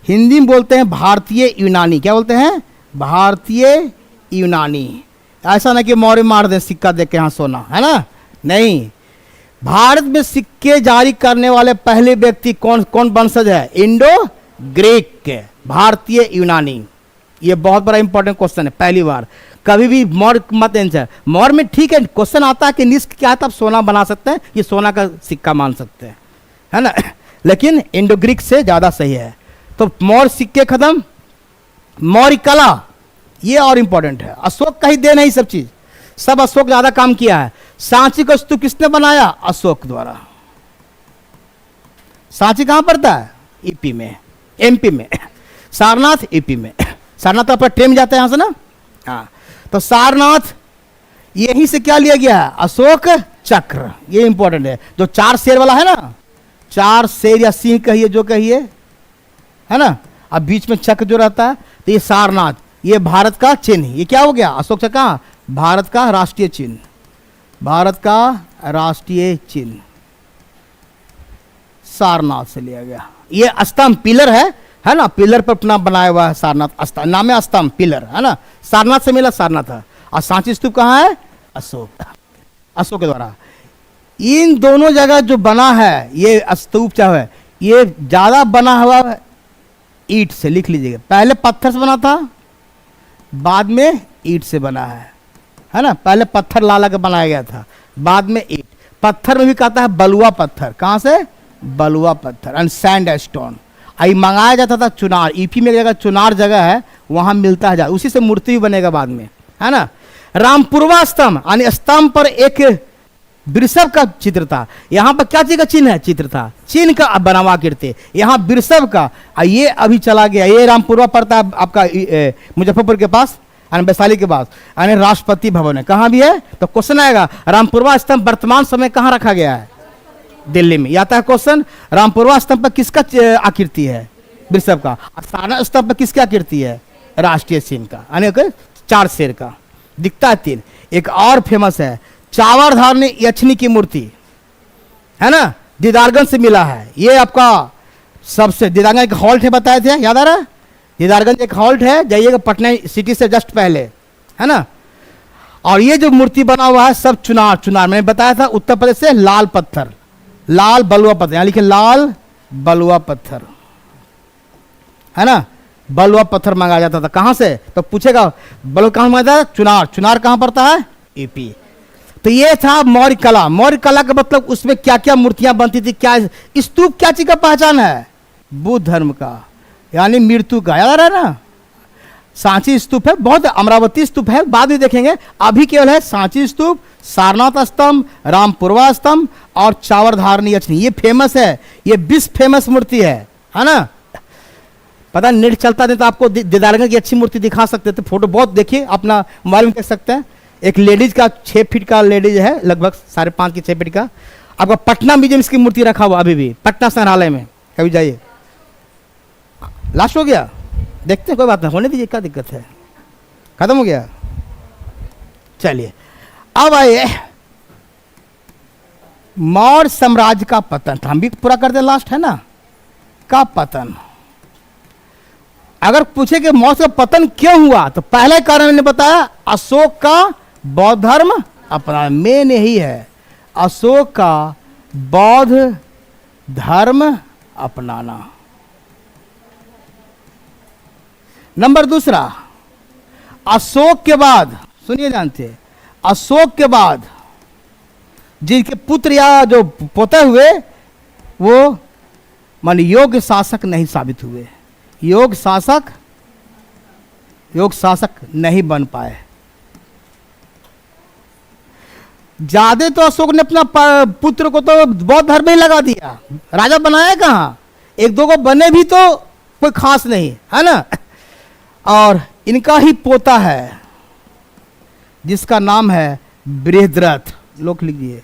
Speaker 1: हिंदी में बोलते हैं भारतीय यूनानी। क्या बोलते हैं? भारतीय यूनानी। ऐसा ना कि मौर्य मार दें सिक्का देख के यहाँ सोना, है ना, नहीं। भारत में सिक्के जारी करने वाले पहले व्यक्ति कौन कौन वंशज है? इंडो ग्रीक के, भारतीय यूनानी। ये बहुत बड़ा इंपॉर्टेंट क्वेश्चन है, पहली बार। कभी भी मौर्य मत आंसर, मौर्य में ठीक है क्वेश्चन आता है कि निष्क क्या है, तब सोना बना सकते हैं, ये सोना का सिक्का मान सकते हैं, है ना, लेकिन इंडो ग्रीक से ज्यादा सही है। तो मौर्य सिक्के खत्म, मौर्य कला ये और इंपॉर्टेंट है, अशोक का ही देन है ये सब चीज, सब अशोक ज्यादा काम किया है। सांची का स्तूप किसने बनाया? अशोक द्वारा। सांची कहां पड़ता है? ईपी में, एमपी में। सारनाथ ईपी में, सारनाथ अपना ट्रेन जाता है यहां से ना, हाँ। तो सारनाथ यहीं से क्या लिया गया है? अशोक चक्र, ये इंपॉर्टेंट है। जो 4 शेर वाला है ना, 4 शेर या सिंह कहिए जो कहिए, है ना, अब बीच में चक्र जो रहता है, तो ये सारनाथ, ये भारत का चिन्ह। ये क्या हो गया? अशोक चक्र कहाँ? भारत का राष्ट्रीय चिन्ह, भारत का राष्ट्रीय चिन्ह सारनाथ से लिया गया। ये स्तंभ पिलर है ना, पिलर पर अपना बनाया हुआ है सारनाथ स्तंभ, नाम है स्तंभ पिलर, है ना, सारनाथ से मिला, सारनाथ है। और सांची स्तूप कहाँ है? अशोक, अशोक के द्वारा। इन दोनों जगह जो बना है ये स्तूप चाहे, ये ज्यादा बना हुआ है ईंट से, लिख लीजिएगा। पहले पत्थर से बना था, बाद में ईंट से बना है ना। पहले पत्थर ला के बनाया गया था, बाद में ईंट। पत्थर में भी कहता है बलुआ पत्थर, कहां से? बलुआ पत्थर, एंड सैंड स्टोन। आई मंगाया जाता था चुनार, ईपी में एक जगह चुनार जगह है, वहां मिलता है, उसी से मूर्ति भी बनेगा बाद में, है ना। रामपुरवा स्तंभ, यानी स्तंभ पर एक वृषभ का चित्र था। यहां पर क्या चीज का चिन्ह है? चित्र था, चिन्ह का बनावा आकृति, यहां वृषभ का। ये अभी चला गया, ये रामपुरवा पड़ता है आपका मुजफ्फरपुर के पास, वैशाली के पास, यानी राष्ट्रपति भवन है। कहां भी है? तो क्वेश्चन आएगा रामपुरवा स्तंभ वर्तमान समय कहां रखा गया है? दिल्ली में। आता है क्वेश्चन, रामपुरवा स्तंभ पर किसका आकृति है? वृषभ का। सारनाथ स्तंभ पर किसकी आकृति है? राष्ट्रीय चिन्ह का, यानी 4 शेर का, दिखता है 3। एक और फेमस है चावरधारनी यक्षिणी की मूर्ति, है ना, दीदारगंज से मिला है। ये आपका सबसे, दीदारगंज एक हॉल्ट है, बताए थे, याद आ रहा है? दीदारगंज एक हॉल्ट है, जाइएगा पटना सिटी से जस्ट पहले, है ना। और ये जो मूर्ति बना हुआ है सब चुनार, चुनार मैंने बताया था, उत्तर प्रदेश से लाल पत्थर, लाल बलुआ पत्थर, यहां लिखे लाल बलुआ पत्थर, है ना, बलुआ पत्थर मंगाया जाता था। कहां से? तो पूछेगा बलुआ कहां मंगाया था? चुनार। चुनार कहां पड़ता है? यूपी। तो ये था मौर्य कला। मौर्य कला का मतलब उसमें क्या क्या मूर्तियां बनती थी, क्या स्तूप क्या चीज का पहचान है? बुद्ध धर्म का, यानी मृत्यु का, याद आ रहा है ना। सांची स्तूप है, बहुत अमरावती स्तूप है, बाद में देखेंगे। अभी केवल है सांची स्तूप, सारनाथ स्तंभ, रामपुरवा स्तंभ और चावरधारनी यक्षिणी। ये फेमस है, ये विश्व फेमस मूर्ति है ना। पता नेट चलता नहीं तो आपको दीदारगंज की अच्छी मूर्ति दिखा सकते थे, फोटो बहुत देखिए, अपना मोबाइल में देख सकते हैं। एक लेडीज का 6 फीट का लेडीज है, लगभग 5.5 की 6 फीट का। आपका पटना म्यूजियम इसकी मूर्ति रखा हुआ अभी भी, पटना संग्रहालय में, कभी जाइए। लास्ट हो गया, देखते हैं, कोई बात नहीं, होने दीजिए, क्या दिक्कत है, खत्म हो गया। चलिए अब आइए मौर्य साम्राज्य का पतन, हम भी पूरा कर दे, लास्ट है ना, का पतन। अगर पूछे कि मौर्य का पतन क्यों हुआ, तो पहले कारण मैंने बताया, अशोक का बौद्ध धर्म अपना, मेन यही है, अशोक का बौद्ध धर्म अपनाना। नंबर दूसरा, अशोक के बाद, सुनिए जानते, अशोक के बाद जिनके पुत्र या जो पोते हुए वो मान योग्य शासक नहीं साबित हुए, योग्य शासक नहीं बन पाए। ज्यादा तो अशोक ने अपना पुत्र को तो बौद्ध धर्म ही लगा दिया, राजा बनाया कहां, 1-2 को बने भी तो कोई खास नहीं, है ना। और इनका ही पोता है जिसका नाम है बृहद्रथ, लोग लिखिए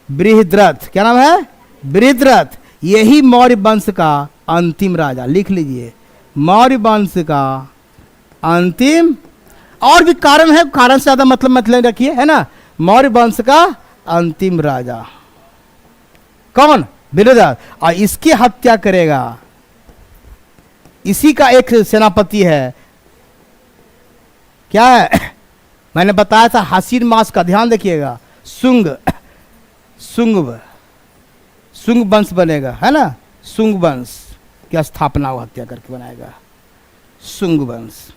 Speaker 1: बृहद्रथ, क्या नाम है? बृहद्रथ, यही मौर्य वंश का अंतिम राजा। लिख लीजिए, मौर्य वंश का अंतिम। और भी कारण है, कारण से ज्यादा मतलब रखिए, है ना। मौर्य वंश का अंतिम राजा कौन? बृहद्रथ। और इसकी हत्या करेगा, इसी का एक सेनापति है, क्या है? मैंने बताया था हासिर मास का, ध्यान देखिएगा। सुंग, सुंग वंश बनेगा, है ना। सुंग वंश की स्थापना वो हत्या करके बनाएगा। सुंग वंश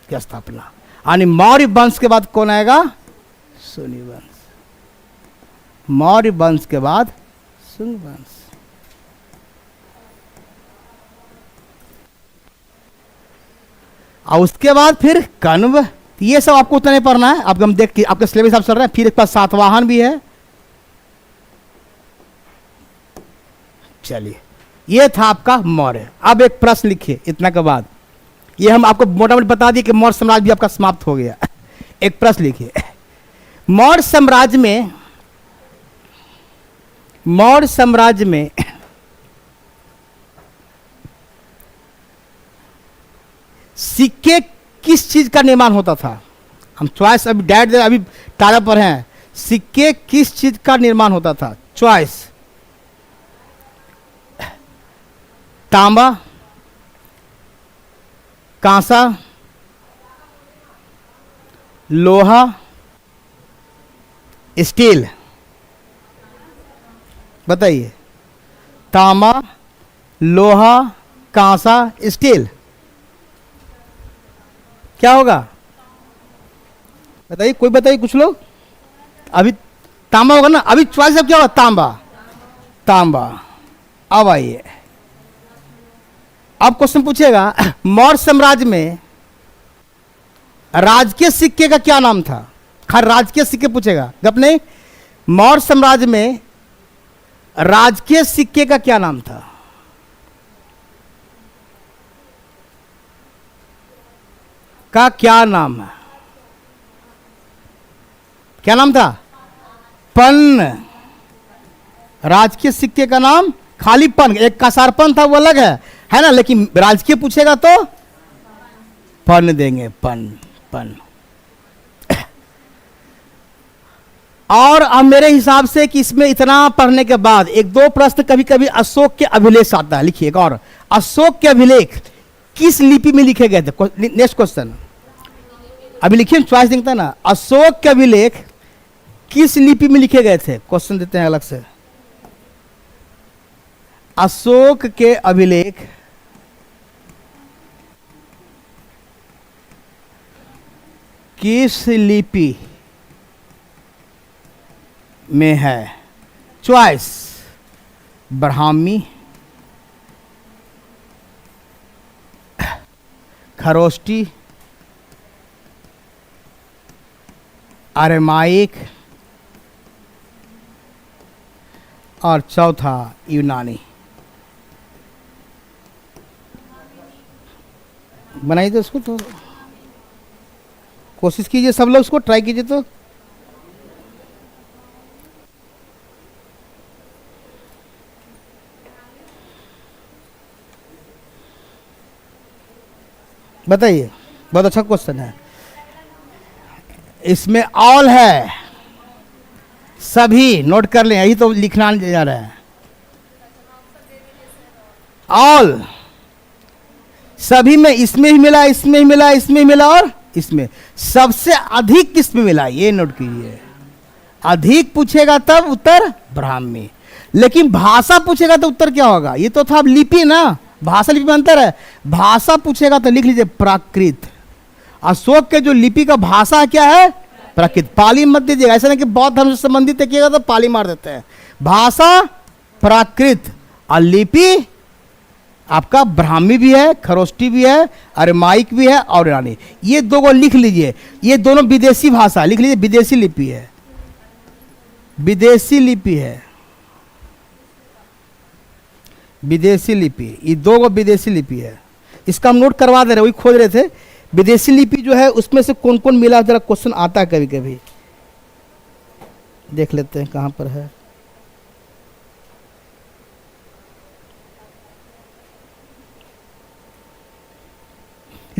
Speaker 1: की स्थापना, यानी मौर्य वंश के बाद कौन आएगा? सुनी वंश। मौर्य वंश के बाद सुंग वंश। और उसके बाद फिर कण्व। ये सब आपको उतना नहीं पढ़ना है, आपको हम देख के आपके सिलेबस आप चल रहे हैं। फिर एक पास सातवाहन भी है। चलिए, ये था आपका मौर्य। अब एक प्रश्न लिखिए इतना के बाद। ये हम आपको मोटा मोटी बता दिए कि मौर्य साम्राज्य भी आपका समाप्त हो गया। एक प्रश्न लिखिए, मौर्य साम्राज्य में सिक्के किस चीज का निर्माण होता था? हम चॉइस अभी डायरेक्ट अभी तारा पर हैं। सिक्के किस चीज का निर्माण होता था? चॉइस, तांबा, कांसा, लोहा, स्टील। बताइए, तांबा, लोहा, कांसा, स्टील, क्या होगा? बताइए, कोई बताइए, कुछ लोग। अभी तांबा होगा ना, अभी चॉइस अब क्या होगा? तांबा, तांबा। अब आइए, अब क्वेश्चन पूछेगा, मौर्य साम्राज्य में राजकीय सिक्के का क्या नाम था? खैर राजकीय सिक्के पूछेगा, गप नहीं। मौर्य साम्राज्य में राजकीय सिक्के का क्या नाम था? का क्या नाम है? क्या नाम था? पन्न। राजकीय सिक्के का नाम खाली पन्न। एक कासारपन था, वो अलग है ना। लेकिन राजकीय पूछेगा तो पन्न देंगे, पन्न। और अब मेरे हिसाब से कि इसमें इतना पढ़ने के बाद एक दो प्रश्न कभी कभी अशोक के अभिलेख आता है। लिखिए, और अशोक के अभिलेख किस लिपि में लिखे गए थे? नेक्स्ट क्वेश्चन अभी लिखिए, चॉइस दिखता है ना। अशोक के अभिलेख किस लिपि में लिखे गए थे? क्वेश्चन देते हैं अलग से। अशोक के अभिलेख किस लिपि में है? चॉइस, ब्राह्मी, खरोष्टी, अरमाइक, और चौथा यूनानी। बनाइए तो उसको, तो कोशिश कीजिए सब लोग, उसको ट्राई कीजिए। तो बताइए, बहुत अच्छा क्वेश्चन है। इसमें ऑल है, सभी नोट कर लें, यही तो लिखना जा रहा है। ऑल, सभी में, इसमें ही मिला, इसमें ही मिला, इसमें ही मिला, और इसमें सबसे अधिक किसमें मिला? ये नोट कीजिए। अधिक पूछेगा तब उत्तर ब्राह्मी, लेकिन भाषा पूछेगा तो उत्तर क्या होगा? ये तो था लिपि ना, भाषा लिपि में अंतर है। भाषा पूछेगा तो लिख लीजिए प्राकृत। अशोक के जो लिपि का भाषा क्या है? प्राकृत। पाली मत दीजिएगा, ऐसा नहीं कि बौद्ध धर्म से संबंधित देखिएगा तो पाली मार देते हैं। भाषा प्राकृत, और लिपि आपका ब्राह्मी भी है, खरोष्टी भी है, अरमाइक भी है, और ईरानी। ये दो को लिख लीजिए, ये दोनों विदेशी भाषा, लिख लीजिए विदेशी लिपि है, विदेशी लिपि है, विदेशी लिपि। ये दो को विदेशी लिपि है। इसका हम नोट करवा दे रहे, वही खोज रहे थे। विदेशी लिपि जो है उसमें से कौन कौन मिला, जरा क्वेश्चन आता है कभी कभी, देख लेते हैं कहां पर है।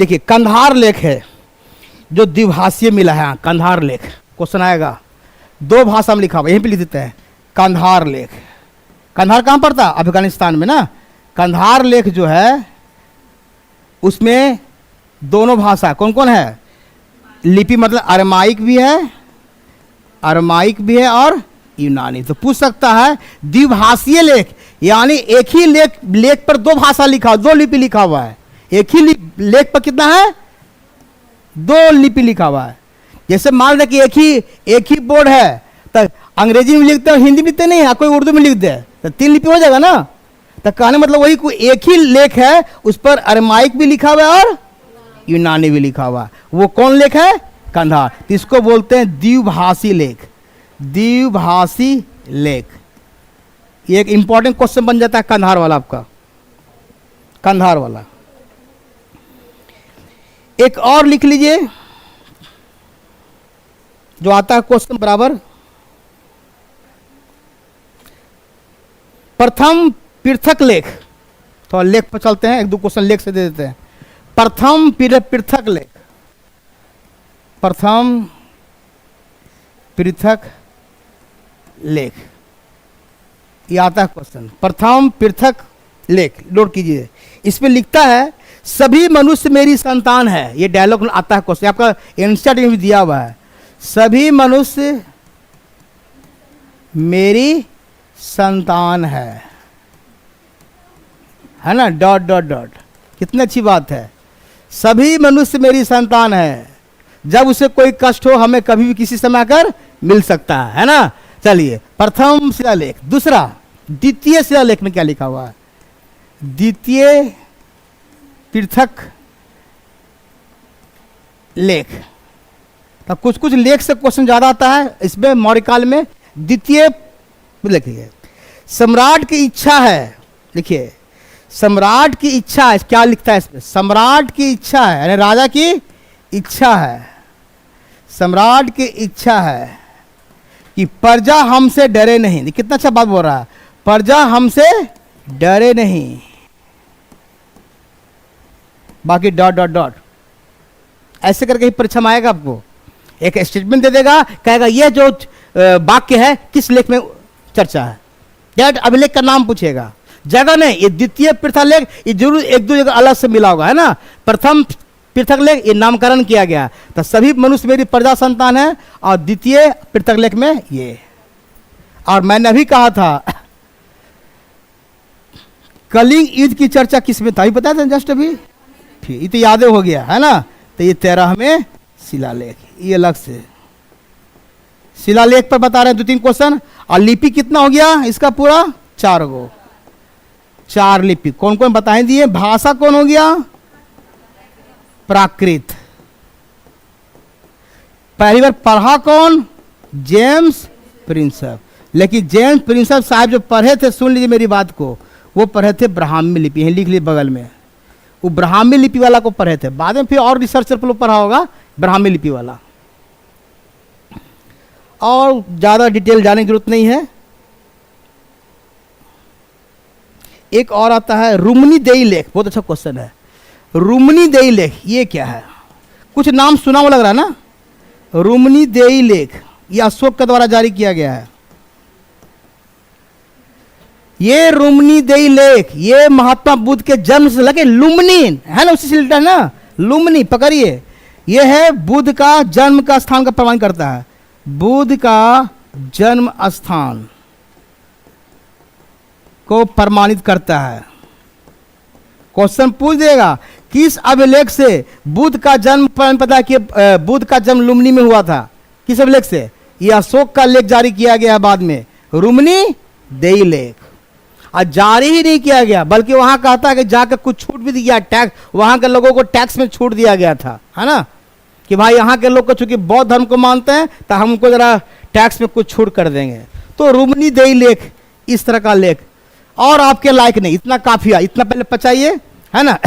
Speaker 1: देखिए कंधार लेख है जो द्विभाषीय मिला है, कंधार लेख क्वेश्चन आएगा, दो भाषा में लिखा हुआ, यहीं पे लिख देते हैं कंधार लेख। कंधार कहाँ पड़ता? अफगानिस्तान में ना। कंधार लेख जो है उसमें दोनों भाषा कौन कौन है? लिपि मतलब अरमाइक भी है, अरमाइक भी है और यूनानी। तो पूछ सकता है द्विभाषीय लेख यानी एक ही लेख पर दो भाषा लिखा, दो लिपि लिखा हुआ है। एक ही लेख पर कितना है? दो लिपि लिखा हुआ है। जैसे मान लें कि एक ही बोर्ड है, तो अंग्रेजी में लिखते हैं, हिंदी में लिखते नहीं है, कोई उर्दू में लिख दे तो तीन लिपि हो जाएगा ना। तो कहने मतलब वही कोई एक ही लेख है, उस पर अरमाइक भी लिखा हुआ है और यूनानी भी लिखा हुआ है। वो कौन लेख है? कंधार। तो इसको बोलते हैं द्विभाषी लेख। द्विभाषी लेख ये एक इंपॉर्टेंट क्वेश्चन बन जाता है कंधार वाला, आपका कंधार वाला। एक और लिख लीजिए जो आता है क्वेश्चन बराबर, प्रथम पृथक लेख। तो लेख पर चलते हैं, एक दो क्वेश्चन लेख से दे देते हैं। प्रथम पृथक लेख, प्रथम पृथक लेख, ये आता है क्वेश्चन। प्रथम पृथक लेख नोट कीजिए, इसमें लिखता है सभी मनुष्य मेरी संतान है। ये डायलॉग आता है क्वेश्चन, आपका एनसीईआरटी में भी दिया हुआ है। सभी मनुष्य मेरी संतान है ना, डॉट डॉट डॉट। कितनी अच्छी बात है, सभी मनुष्य मेरी संतान है। जब उसे कोई कष्ट हो हमें कभी भी किसी समय आकर मिल सकता है ना। चलिए प्रथम शिलालेख। दूसरा द्वितीय शिलालेख में क्या लिखा हुआ है? द्वितीय पृथक लेख। तो कुछ कुछ लेख से क्वेश्चन ज्यादा आता है इसमें मौर्यकाल में। द्वितीय लिखिए, सम्राट की इच्छा है, लिखिए सम्राट की इच्छा है। क्या लिखता है इसमें? सम्राट की इच्छा है, यानी राजा की इच्छा है, सम्राट की इच्छा है कि प्रजा हमसे डरे नहीं। कितना अच्छा बात बोल रहा है, प्रजा हमसे डरे नहीं। बाकी डॉट डॉट डॉट ऐसे करके ही परीक्षा में आएगा, आपको एक स्टेटमेंट दे देगा, कहेगा यह जो वाक्य है किस लेख में चर्चा है, डेट अभिलेख का नाम पूछेगा, जगह नहीं। ये द्वितीय पृथक लेख ये जरूर एक दो जगह अलग से मिला होगा, है ना। प्रथम पृथक लेख ये नामकरण किया गया, तो सभी मनुष्य मेरी प्रजा संतान है, और द्वितीय पृथक लेख में ये। और मैंने अभी कहा था कलिंग युद्ध की चर्चा किसमें था, पता था जस्ट अभी, ये तो यादें हो गया है ना। तो ये 13वें शिलालेख, ये अलग से शिलालेख पर बता रहे हैं 2-3 क्वेश्चन। और लिपि कितना हो गया इसका पूरा? 4 गो, 4 लिपि। कौन कौन बताएं दिए? भाषा कौन हो गया? प्राकृत। पहली बार पढ़ा कौन? James Prinsep. लेकिन जेम्स प्रिंसप साहब जो पढ़े थे, सुन लीजिए मेरी बात को, वो पढ़े थे ब्राह्मी लिपि, लिख लीजिए बगल में, वो ब्राह्मी लिपि वाला को पढ़े थे। बाद में फिर और रिसर्चर पर पढ़ा होगा ब्राह्मी लिपि वाला। और ज्यादा डिटेल जाने की जरूरत नहीं है। एक और आता है रुमनीदेई लेख, बहुत अच्छा क्वेश्चन है। रुमनीदेई लेख ये क्या है? कुछ नाम सुना हुआ लग रहा है ना। रुमनीदेई लेख ये अशोक के द्वारा जारी किया गया है। ये रुमनीदेई लेख ये महात्मा बुद्ध के जन्म से लगे, लुम्नी है ना, उसी से रिलेटेड है ना, लुम्नी पकड़िए। ये है बुद्ध का जन्म का स्थान का प्रमाण करता है, बुद्ध का जन्म स्थान को प्रमाणित करता है। क्वेश्चन पूछ देगा किस अभिलेख से बुद्ध का जन्म पता है कि बुद्ध का जन्म लुम्नी में हुआ था, किस अभिलेख से? यह अशोक का लेख जारी किया गया बाद में, रुमनीदेई लेख। और जारी ही नहीं किया गया बल्कि वहां कहता है कि जाकर कुछ छूट भी दिया, टैक्स, वहां के लोगों को टैक्स में छूट दिया गया था, है ना, कि भाई यहाँ के लोग को चूंकि बौद्ध धर्म को मानते हैं तो हमको जरा टैक्स में कुछ छूट कर देंगे। तो रुमनीदेई लेख इस तरह का लेख, और आपके लायक नहीं, इतना काफी है, इतना पहले पचाइए, है ना।